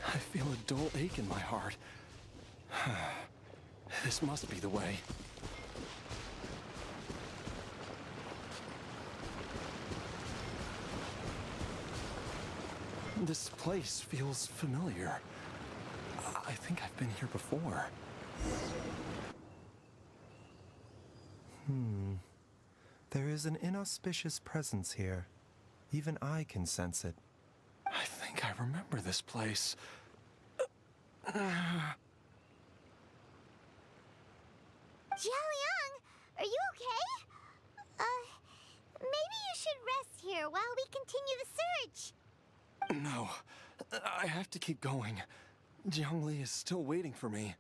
I feel a dull ache in my heart. This must be the way. This place feels familiar. I think I've been here before. There is an inauspicious presence here. Even I can sense it. I think I remember this place. Jialiang, are you okay? Maybe you should rest here while we continue the search. No, I have to keep going. Jiangli is still waiting for me.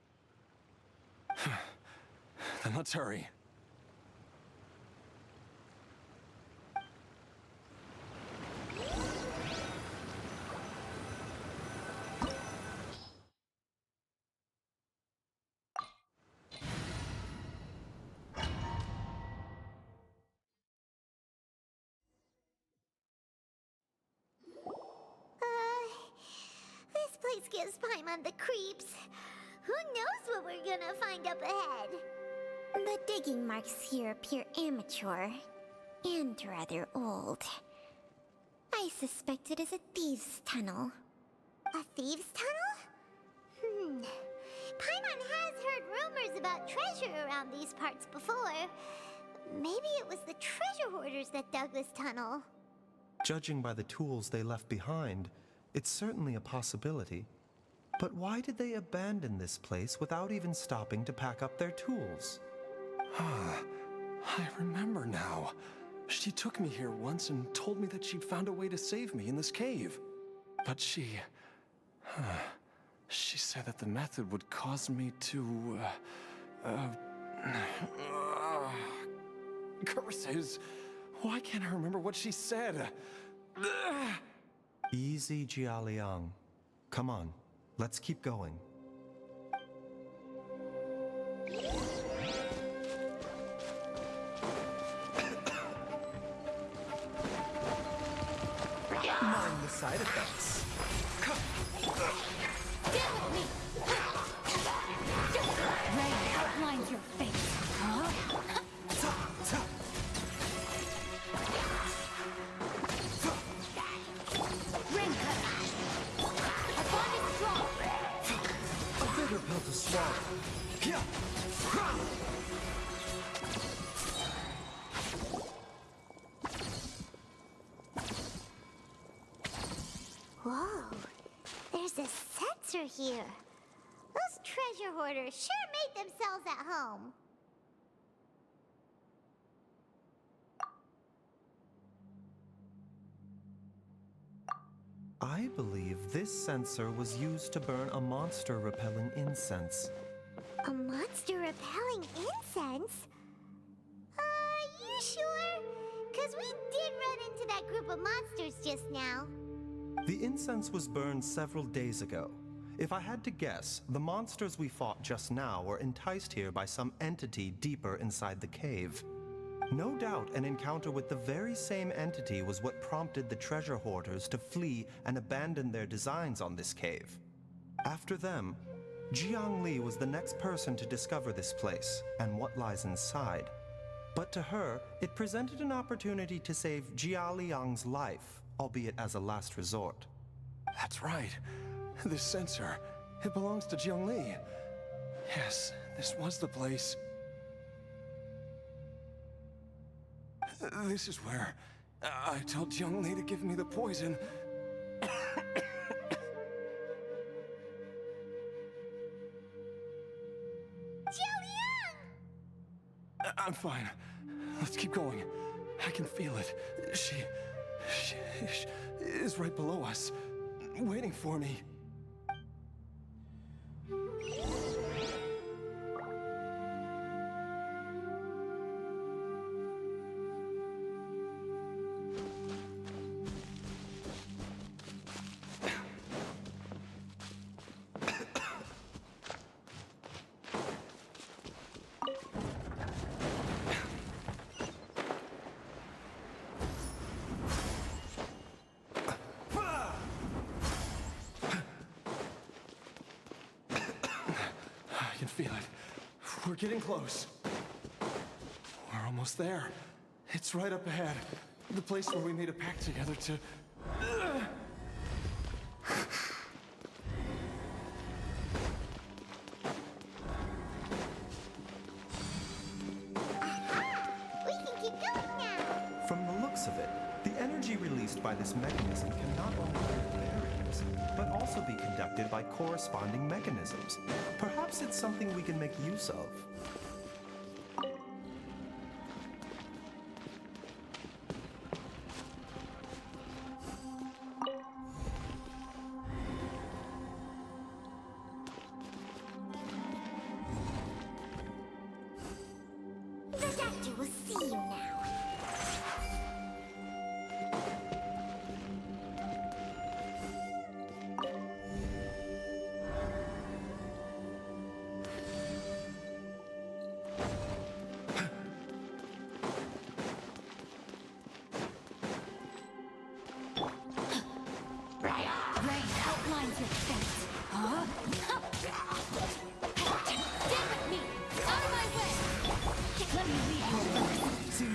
Then let's hurry. This place gives Paimon the creeps. Who knows what we're gonna find up ahead? The digging marks here appear amateur and rather old. I suspect it is a thieves' tunnel. A thieves' tunnel? Paimon has heard rumors about treasure around these parts before. Maybe it was the treasure hoarders that dug this tunnel. Judging by the tools they left behind, it's certainly a possibility. But why did they abandon this place without even stopping to pack up their tools? I remember now. She took me here once and told me that she'd found a way to save me in this cave. But she said that the method would cause me to, curses. Why can't I remember what she said? Easy, Jialiang. Come on, let's keep going. Mind the side effects. Get with me! Sugar pill to swallow. Yeah. Whoa, there's a sensor here. Those treasure hoarders sure made themselves at home. I believe this sensor was used to burn a monster-repelling incense. A monster repelling incense? You sure? 'Cause we did run into that group of monsters just now. The incense was burned several days ago. If I had to guess, the monsters we fought just now were enticed here by some entity deeper inside the cave. No doubt an encounter with the very same entity was what prompted the treasure hoarders to flee and abandon their designs on this cave. After them, Jiang Li was the next person to discover this place and what lies inside. But to her, it presented an opportunity to save Jia Liang's life, albeit as a last resort. That's right. This sensor, it belongs to Jiang Li. Yes, this was the place. This is where I told Jiang Li to give me the poison. Jiang! I'm fine. Let's keep going. I can feel it. She is right below us, waiting for me. I can feel it. We're getting close. We're almost there. It's right up ahead. The place where we made a pact together to... We can keep going now. From the looks of it, the energy released by this mechanism can not only clear barriers, but also be conducted by corresponding mechanisms. Perhaps it's something we can make use of. The doctor will see you now. Rain outlines your fate. Huh? Stay with me! Out of my way! Let me lead you first.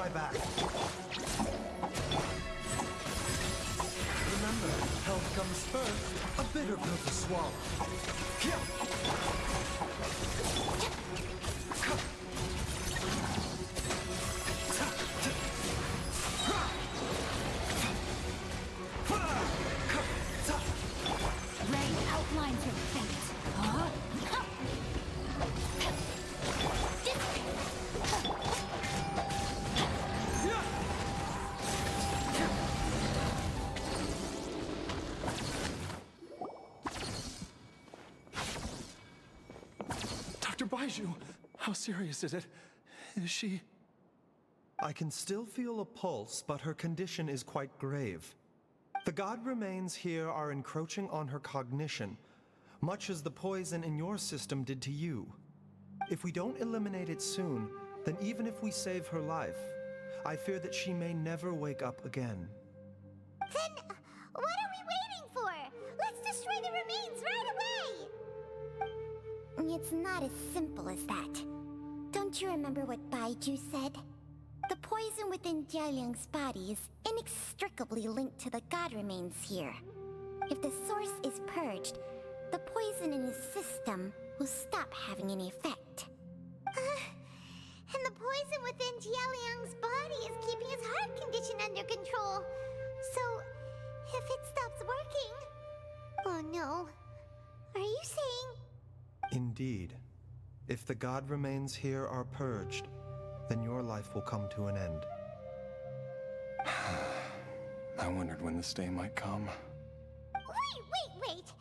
my back. Remember, health comes first. A bitter pill to swallow. Ray outlines her fate. Huh? Dr. Baizhu, how serious is it? Is she... I can still feel a pulse, but her condition is quite grave. The god remains here are encroaching on her cognition, much as the poison in your system did to you. If we don't eliminate it soon, then even if we save her life, I fear that she may never wake up again. Then, what are we waiting for? Let's destroy the remains right away! It's not as simple as that. Don't you remember what Baizhu said? The poison within Jialiang's body is inextricably linked to the god remains here. If the source is purged, the poison in his system will stop having any effect. And the poison within Jialiang's body is keeping his heart condition under control. So, if it stops working... Oh no. Are you saying... Indeed. If the god remains here are purged, then your life will come to an end. I wondered when this day might come. Wait!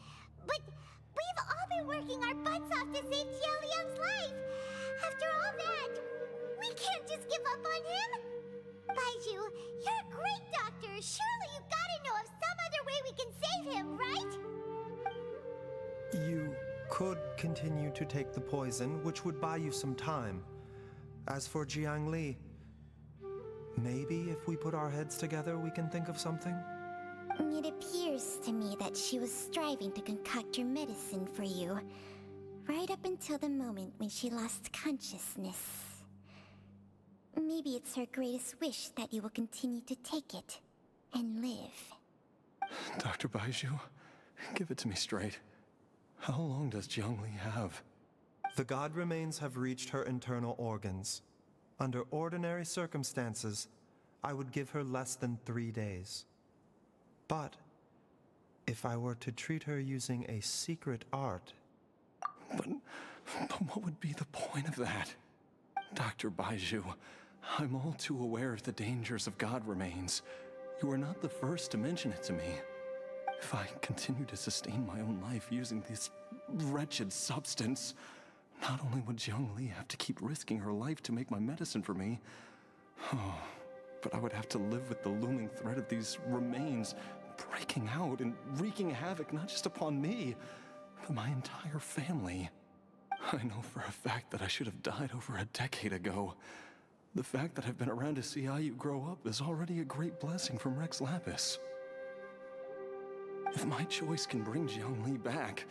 But we've all been working our butts off to save Jialiang's life! After all that, we can't just give up on him! Baizhu, you're a great doctor! Surely you gotta know of some other way we can save him, right? You could continue to take the poison, which would buy you some time. As for Jiangli, maybe if we put our heads together, we can think of something? It appears to me that she was striving to concoct your medicine for you, right up until the moment when she lost consciousness. Maybe it's her greatest wish that you will continue to take it and live. Dr. Baizhu, give it to me straight. How long does Jiangli have? The god remains have reached her internal organs. Under ordinary circumstances, I would give her less than 3 days. But if I were to treat her using a secret art... But what would be the point of that? Dr. Baizhu, I'm all too aware of the dangers of god remains. You are not the first to mention it to me. If I continue to sustain my own life using this wretched substance, not only would Jiangli have to keep risking her life to make my medicine for me, but I would have to live with the looming threat of these remains breaking out and wreaking havoc not just upon me, but my entire family. I know for a fact that I should have died over a decade ago. The fact that I've been around to see how you grow up is already a great blessing from Rex Lapis. If my choice can bring Jiangli back,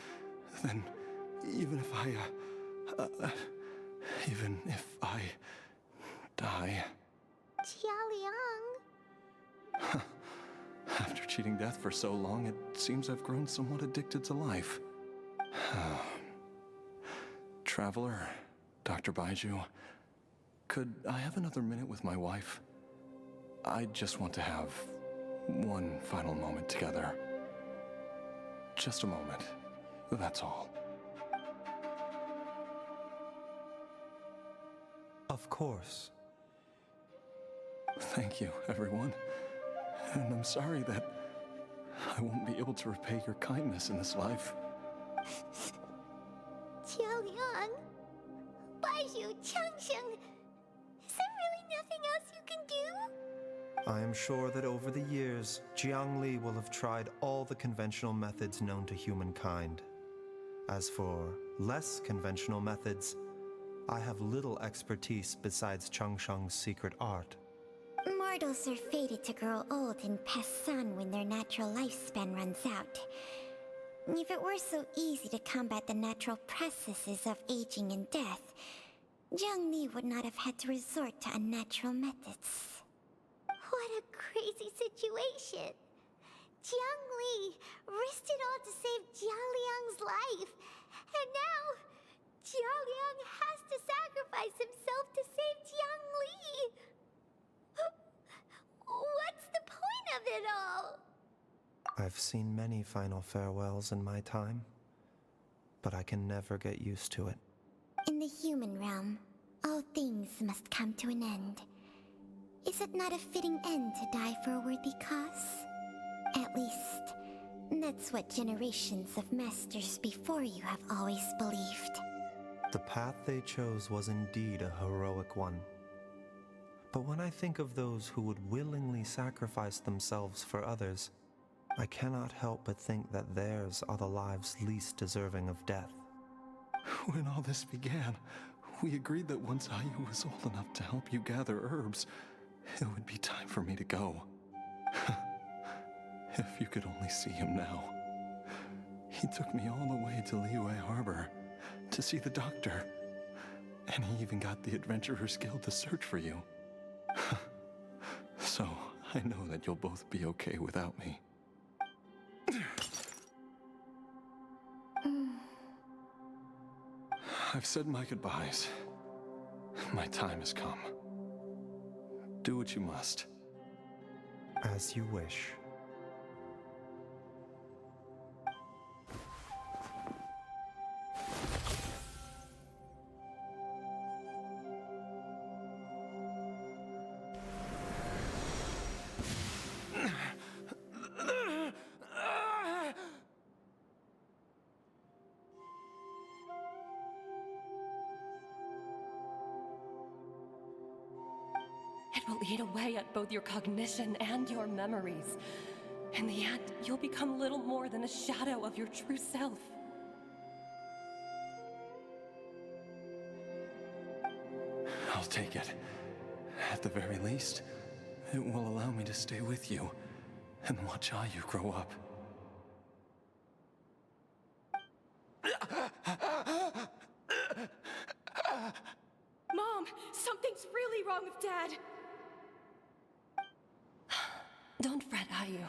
then even if I die... Jialiang... After cheating death for so long, it seems I've grown somewhat addicted to life. Traveler, Dr. Baizhu, could I have another minute with my wife? I just want to have one final moment together. Just a moment. That's all. Of course. Thank you, everyone. And I'm sorry that I won't be able to repay your kindness in this life. Jialiang... Baizhu, Changsheng... Is there really nothing else you can do? I am sure that over the years, Jiangli will have tried all the conventional methods known to humankind. As for less conventional methods, I have little expertise besides Changsheng's secret art. Mortals are fated to grow old and pass on when their natural lifespan runs out. If it were so easy to combat the natural processes of aging and death, Jiangli would not have had to resort to unnatural methods. What a crazy situation. Jiang Li risked it all to save Jia Liang's life. And now, Jia Liang has to sacrifice himself to save Jiang Li. What's the point of it all? I've seen many final farewells in my time, but I can never get used to it. In the human realm, all things must come to an end. Is it not a fitting end to die for a worthy cause? At least, that's what generations of masters before you have always believed. The path they chose was indeed a heroic one. But when I think of those who would willingly sacrifice themselves for others, I cannot help but think that theirs are the lives least deserving of death. When all this began, we agreed that once Ayu was old enough to help you gather herbs, it would be time for me to go. If you could only see him now. He took me all the way to Liyue Harbor to see the doctor. And he even got the Adventurers Guild to search for you. So, I know that you'll both be okay without me. I've said my goodbyes. My time has come. Do what you must. As you wish. It will eat away at both your cognition and your memories. In the end, you'll become little more than a shadow of your true self. I'll take it. At the very least, it will allow me to stay with you and watch Ayu grow up. Mom, something's really wrong with Dad. Don't fret, Ayu.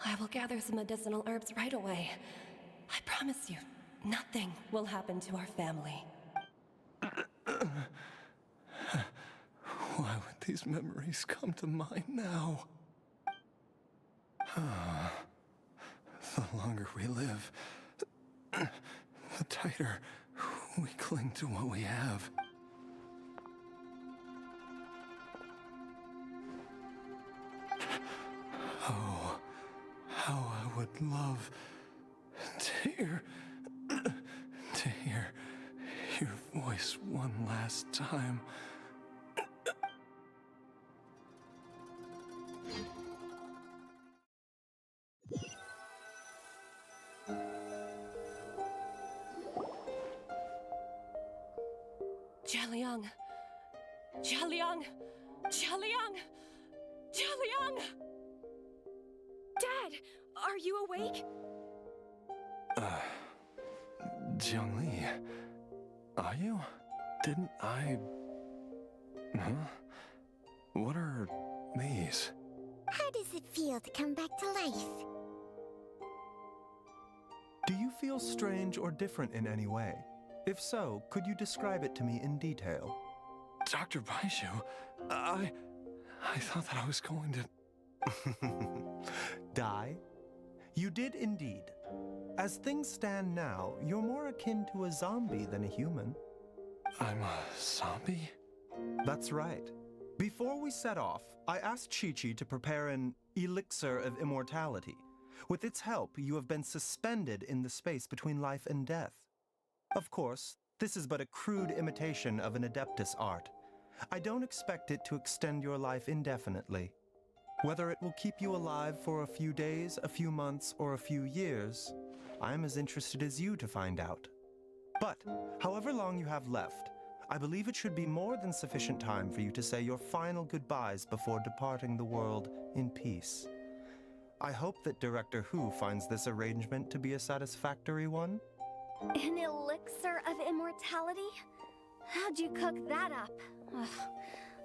I will gather some medicinal herbs right away. I promise you, nothing will happen to our family. Why would these memories come to mind now? The longer we live, the tighter we cling to what we have. Oh, how I would love to hear your voice one last time. Jialiang! Jialiang! Jialiang! Jialiang! Dad, are you awake? Jiangli, are you? Didn't I... Huh? What are these? How does it feel to come back to life? Do you feel strange or different in any way? If so, could you describe it to me in detail? Dr. Baizhu, I thought that I was going to... Die? You did indeed. As things stand now, you're more akin to a zombie than a human. I'm a zombie? That's right. Before we set off, I asked Chi-Chi to prepare an elixir of immortality. With its help, you have been suspended in the space between life and death. Of course, this is but a crude imitation of an Adeptus art. I don't expect it to extend your life indefinitely. Whether it will keep you alive for a few days, a few months, or a few years, I'm as interested as you to find out. But, however long you have left, I believe it should be more than sufficient time for you to say your final goodbyes before departing the world in peace. I hope that Director Hu finds this arrangement to be a satisfactory one. An elixir of immortality? How'd you cook that up? Ugh.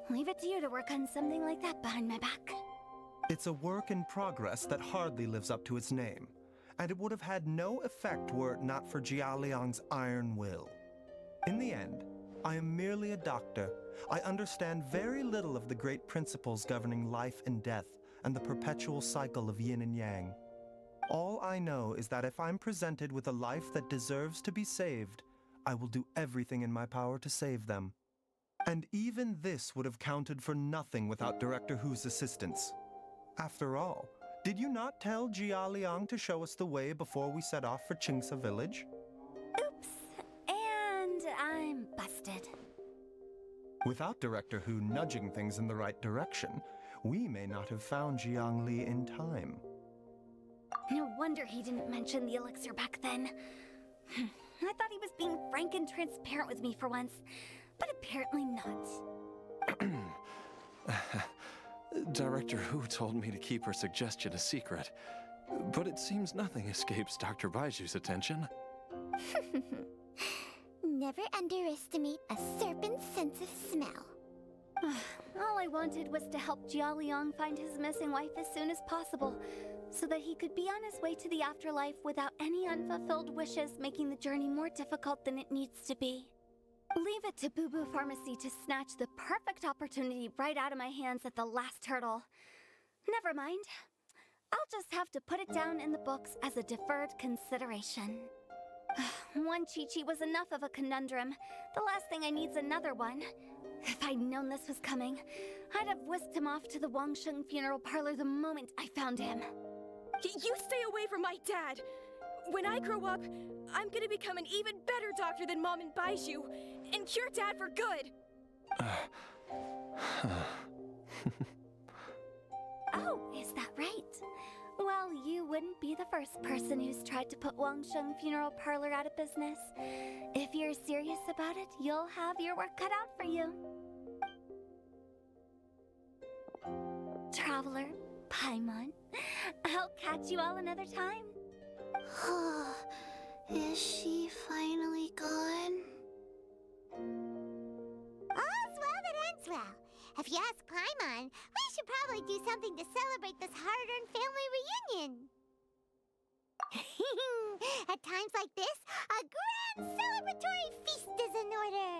Leave it to you to work on something like that behind my back. It's a work in progress that hardly lives up to its name, and it would have had no effect were it not for Jia Liang's iron will. In the end, I am merely a doctor. I understand very little of the great principles governing life and death and the perpetual cycle of yin and yang. All I know is that if I'm presented with a life that deserves to be saved, I will do everything in my power to save them. And even this would have counted for nothing without Director Hu's assistance. After all, did you not tell Jia Liang to show us the way before we set off for Qingce village? Oops. And I'm busted. Without Director Hu nudging things in the right direction, we may not have found Jiangli in time. No wonder he didn't mention the elixir back then. I thought he was being frank and transparent with me for once, but apparently not. Director Hu told me to keep her suggestion a secret, but it seems nothing escapes Dr. Baizhu's attention. Never underestimate a serpent's sense of smell. All I wanted was to help Jia Liang find his missing wife as soon as possible, so that he could be on his way to the afterlife without any unfulfilled wishes making the journey more difficult than it needs to be. Leave it to Boo Boo Pharmacy to snatch the perfect opportunity right out of my hands at the last hurdle. Never mind. I'll just have to put it down in the books as a deferred consideration. One Chi-Chi was enough of a conundrum. The last thing I need's another one. If I'd known this was coming, I'd have whisked him off to the Wangsheng funeral parlor the moment I found him. You stay away from my dad! When I grow up, I'm gonna become an even better doctor than Mom and Baizhu, and cure Dad for good! Oh, is that right? Well, you wouldn't be the first person who's tried to put Wangsheng Funeral Parlor out of business. If you're serious about it, you'll have your work cut out for you. Traveler, Paimon, I'll catch you all another time. Is she finally gone? All's well that ends well. If you ask Paimon, we should probably do something to celebrate this hard-earned family reunion. At times like this, a grand celebratory feast is in order.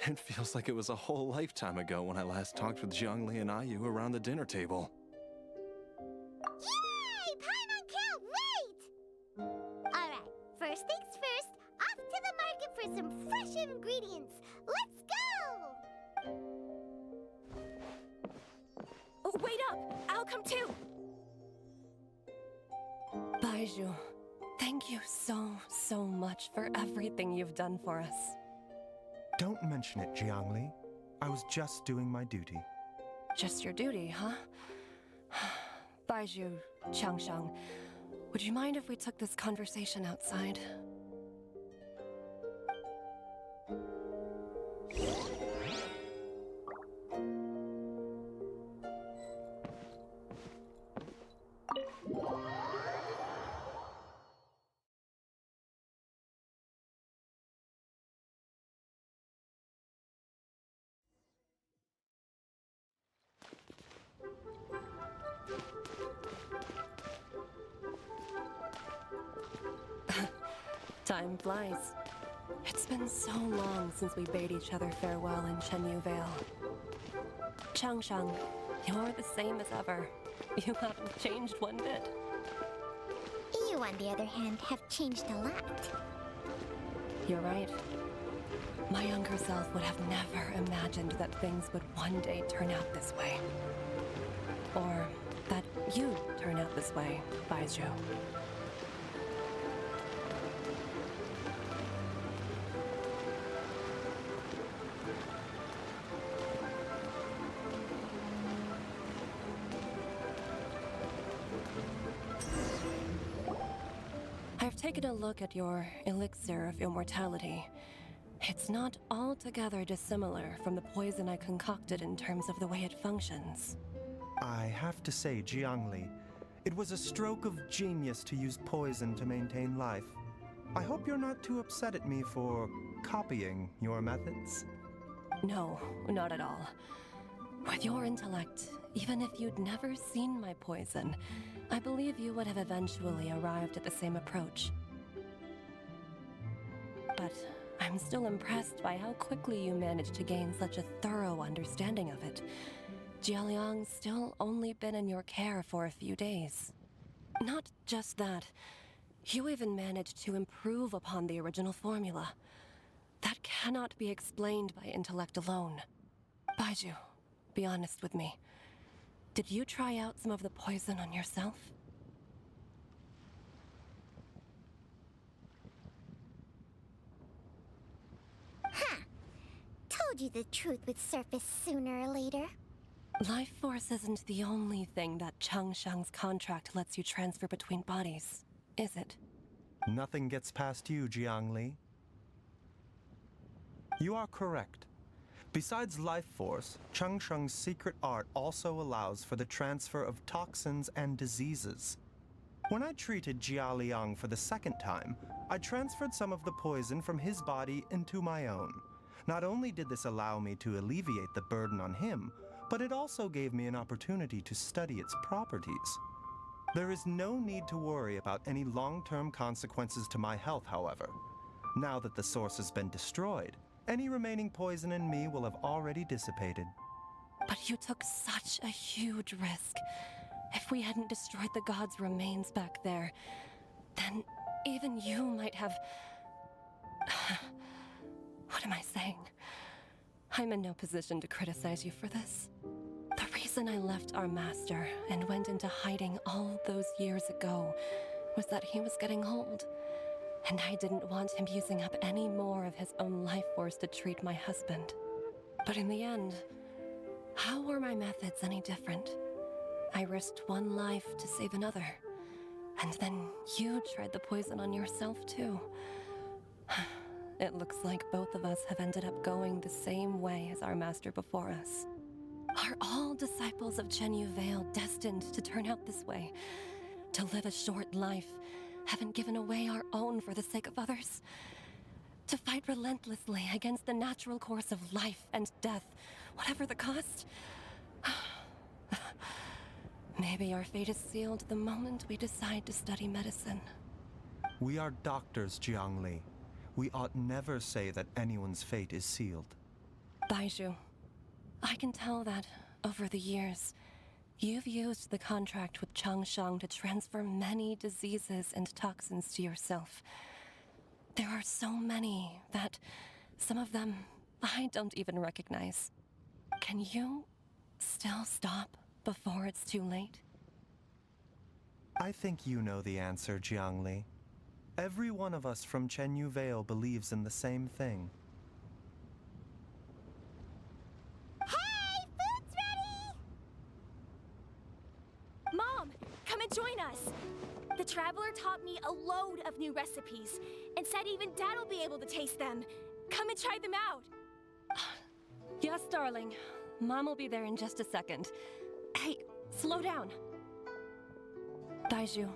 It feels like it was a whole lifetime ago when I last talked with Zhongli and Ayu around the dinner table. Yay! Paimon can't wait! Alright, first things first, off to the market for some fresh ingredients. Let's go! Oh, wait up! I'll come too! Baizhu, thank you so much for everything you've done for us. Don't mention it, Jiangli. I was just doing my duty. Just your duty, huh? Baizhu, Changshang, would you mind if we took this conversation outside? Time flies. It's been so long since we bade each other farewell in Chenyu Vale. Changshang, you're the same as ever. You haven't changed one bit. You, on the other hand, have changed a lot. You're right. My younger self would have never imagined that things would one day turn out this way. Or that you'd turn out this way, Baizhu. I've taken a look at your elixir of immortality. It's not altogether dissimilar from the poison I concocted in terms of the way it functions. I have to say, Jiangli, it was a stroke of genius to use poison to maintain life. I hope you're not too upset at me for copying your methods. No, not at all. With your intellect, even if you'd never seen my poison, I believe you would have eventually arrived at the same approach. But I'm still impressed by how quickly you managed to gain such a thorough understanding of it. Jialiang's still only been in your care for a few days. Not just that, you even managed to improve upon the original formula. That cannot be explained by intellect alone. Baizhu, be honest with me. Did you try out some of the poison on yourself? Ha! Told you the truth would surface sooner or later. Life force isn't the only thing that Changshang's contract lets you transfer between bodies, is it? Nothing gets past you, Jiangli. You are correct. Besides life force, Changsheng's secret art also allows for the transfer of toxins and diseases. When I treated Jia Liang for the second time, I transferred some of the poison from his body into my own. Not only did this allow me to alleviate the burden on him, but it also gave me an opportunity to study its properties. There is no need to worry about any long-term consequences to my health, however. Now that the source has been destroyed, any remaining poison in me will have already dissipated. But you took such a huge risk. If we hadn't destroyed the god's remains back there, then even you might have... What am I saying? I'm in no position to criticize you for this. The reason I left our master and went into hiding all those years ago was that he was getting old. And I didn't want him using up any more of his own life force to treat my husband. But in the end, how were my methods any different? I risked one life to save another. And then you tried the poison on yourself too. It looks like both of us have ended up going the same way as our master before us. Are all disciples of Chen Yu Vale destined to turn out this way? To live a short life, haven't given away our own for the sake of others? To fight relentlessly against the natural course of life and death, whatever the cost? Maybe our fate is sealed the moment we decide to study medicine. We are doctors, Jiangli. We ought never say that anyone's fate is sealed. Baizhu, I can tell that, over the years, you've used the contract with Changshang to transfer many diseases and toxins to yourself. There are so many that some of them I don't even recognize. Can you still stop before it's too late? I think you know the answer, Jiangli. Every one of us from Chen Yu Vale believes in the same thing. Hey, food's ready! Mom, come and join us. The Traveler taught me a load of new recipes and said even Dad will be able to taste them. Come and try them out. Yes, darling. Mom will be there in just a second. Hey, slow down. Baizhu,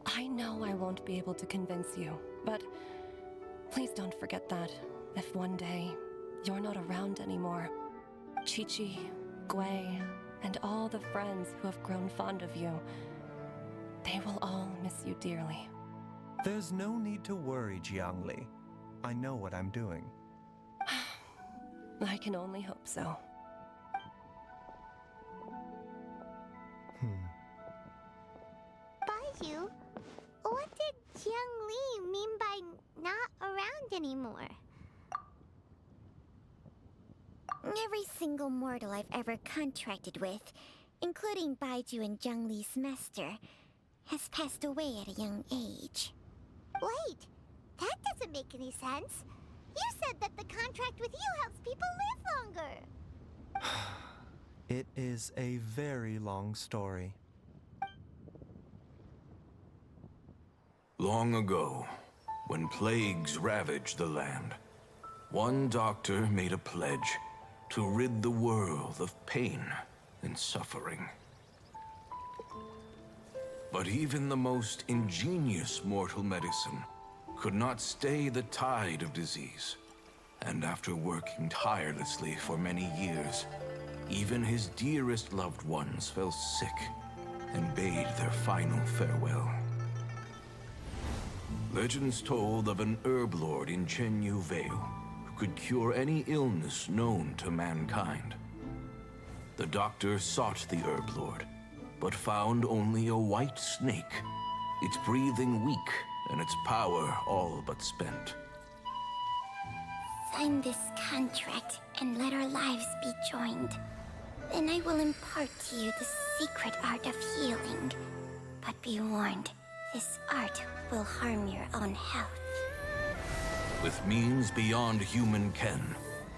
I know I won't be able to convince you, but please don't forget that if one day you're not around anymore, Qiqi, Gui, and all the friends who have grown fond of you, they will all miss you dearly. There's no need to worry, Jiangli. I know what I'm doing. I can only hope so. Baizhu, what did Jiang Li mean by not around anymore? Every single mortal I've ever contracted with, including Baizhu and Zhang Li's master, has passed away at a young age. Wait, that doesn't make any sense. You said that the contract with you helps people live longer. It is a very long story. Long ago, when plagues ravaged the land, one doctor made a pledge to rid the world of pain and suffering. But even the most ingenious mortal medicine could not stay the tide of disease. And after working tirelessly for many years, even his dearest loved ones fell sick and bade their final farewell. Legends told of an herb lord in Chen who could cure any illness known to mankind. The doctor sought the herb lord, but found only a white snake, its breathing weak and its power all but spent. Sign this contract and let our lives be joined. Then I will impart to you the secret art of healing. But be warned, this art will harm your own health. With means beyond human ken,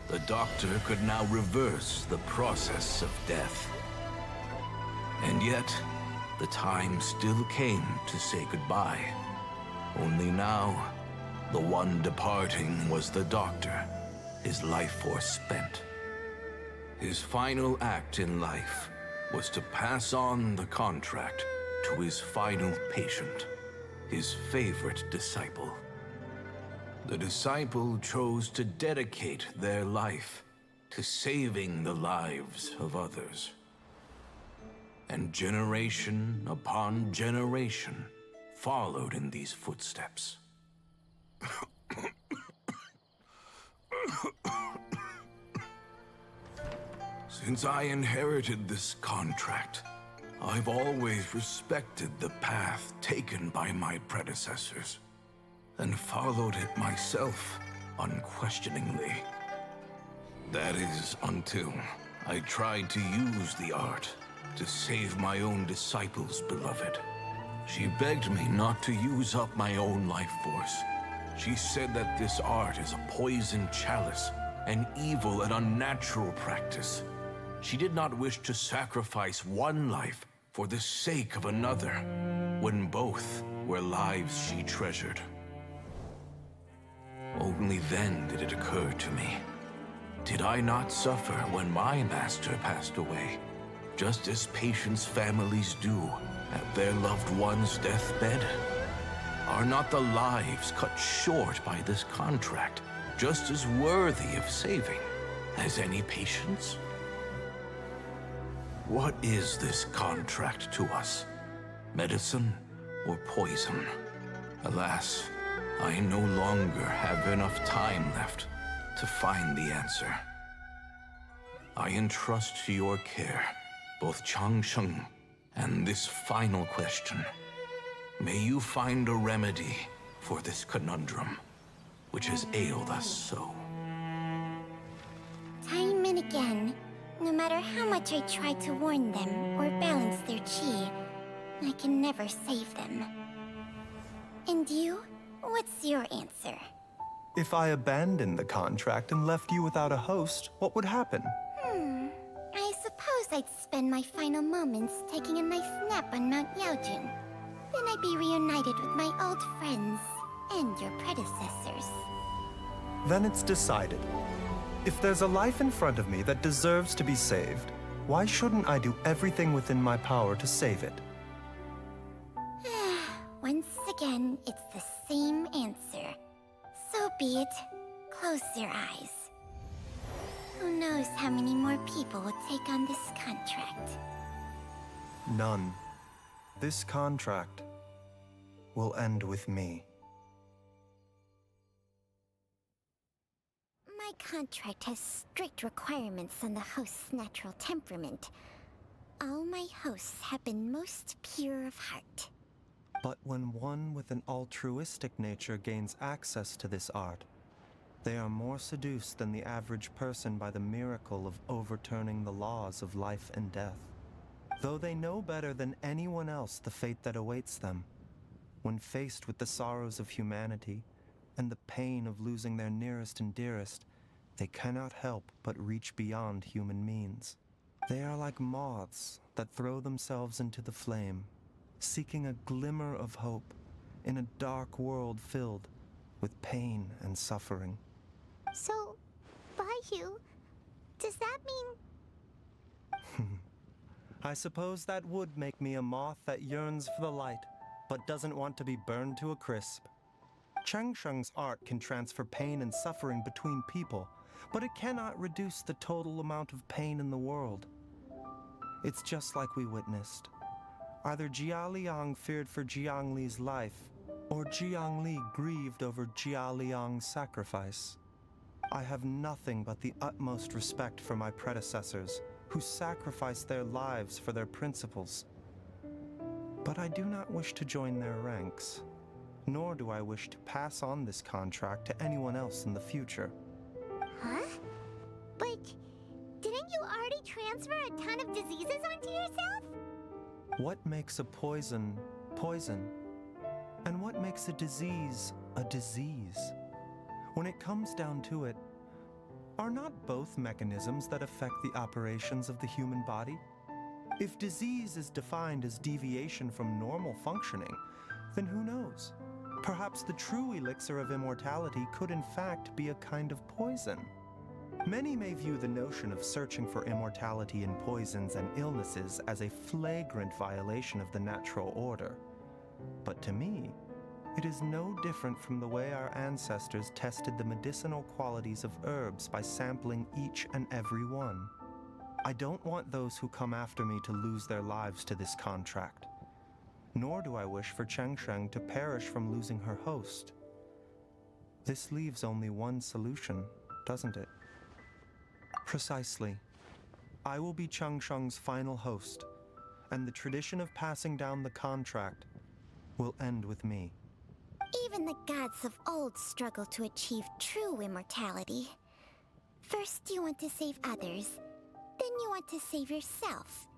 the doctor could now reverse the process of death. And yet, the time still came to say goodbye. Only now, the one departing was the doctor, his life force spent. His final act in life was to pass on the contract to his final patient, his favorite disciple. The disciple chose to dedicate their life to saving the lives of others. And generation upon generation followed in these footsteps. Since I inherited this contract, I've always respected the path taken by my predecessors, and followed it myself unquestioningly. That is, until I tried to use the art to save my own disciple's beloved. She begged me not to use up my own life force. She said that this art is a poisoned chalice, an evil and unnatural practice. She did not wish to sacrifice one life for the sake of another, when both were lives she treasured. Only then did it occur to me. Did I not suffer when my master passed away, just as patients' families do at their loved one's deathbed? Are not the lives cut short by this contract just as worthy of saving as any patients? What is this contract to us? Medicine or poison? Alas, I no longer have enough time left to find the answer. I entrust to your care both Changsheng and this final question. May you find a remedy for this conundrum, which has ailed us so. Time and again, no matter how much I try to warn them or balance their chi, I can never save them. And you? What's your answer? If I abandoned the contract and left you without a host, what would happen? I suppose I'd spend my final moments taking a nice nap on Mount Yaojun. Then I'd be reunited with my old friends and your predecessors. Then it's decided. If there's a life in front of me that deserves to be saved, why shouldn't I do everything within my power to save it? Once again, it's the same answer. So be it. Close your eyes. Who knows how many more people will take on this contract? None. This contract will end with me. My contract has strict requirements on the host's natural temperament. All my hosts have been most pure of heart. But when one with an altruistic nature gains access to this art, they are more seduced than the average person by the miracle of overturning the laws of life and death. Though they know better than anyone else the fate that awaits them, when faced with the sorrows of humanity and the pain of losing their nearest and dearest, they cannot help but reach beyond human means. They are like moths that throw themselves into the flame, seeking a glimmer of hope in a dark world filled with pain and suffering. So, Baizhu, does that mean... I suppose that would make me a moth that yearns for the light, but doesn't want to be burned to a crisp. Chang Sheng's art can transfer pain and suffering between people, but it cannot reduce the total amount of pain in the world. It's just like we witnessed. Either Jia Liang feared for Jiang Li's life, or Jiang Li grieved over Jia Liang's sacrifice. I have nothing but the utmost respect for my predecessors, who sacrificed their lives for their principles. But I do not wish to join their ranks, nor do I wish to pass on this contract to anyone else in the future. Huh? But didn't you already transfer a ton of diseases onto yourself? What makes a poison, poison? And what makes a disease, a disease? When it comes down to it, are not both mechanisms that affect the operations of the human body? If disease is defined as deviation from normal functioning, then who knows? Perhaps the true elixir of immortality could in fact be a kind of poison. Many may view the notion of searching for immortality in poisons and illnesses as a flagrant violation of the natural order. But to me, it is no different from the way our ancestors tested the medicinal qualities of herbs by sampling each and every one. I don't want those who come after me to lose their lives to this contract. Nor do I wish for Cheng Sheng to perish from losing her host. This leaves only one solution, doesn't it? Precisely. I will be Cheng Sheng's final host, and the tradition of passing down the contract will end with me. Even the gods of old struggle to achieve true immortality. First you want to save others, then you want to save yourself.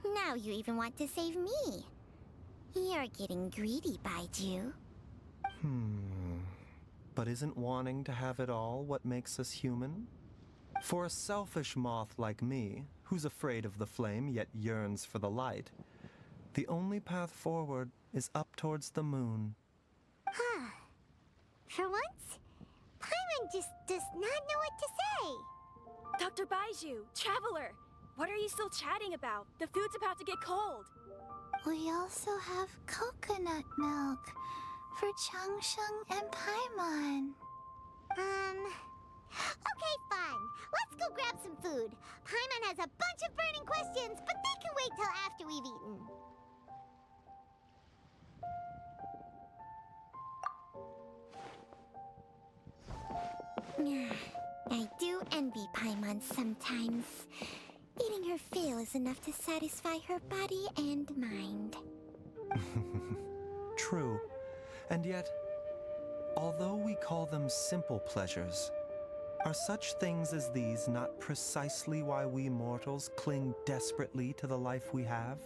Now you even want to save me. You're getting greedy, Baizhu. But isn't wanting to have it all what makes us human? For a selfish moth like me, who's afraid of the flame yet yearns for the light, the only path forward is up towards the moon. For once, Paimon just does not know what to say. Dr. Baizhu, Traveler, what are you still chatting about? The food's about to get cold. We also have coconut milk for Changsheng and Paimon. Okay, fine. Let's go grab some food. Paimon has a bunch of burning questions, but they can wait till after we've eaten. I do envy Paimon sometimes. Eating her fill is enough to satisfy her body and mind. True. And yet, although we call them simple pleasures, are such things as these not precisely why we mortals cling desperately to the life we have?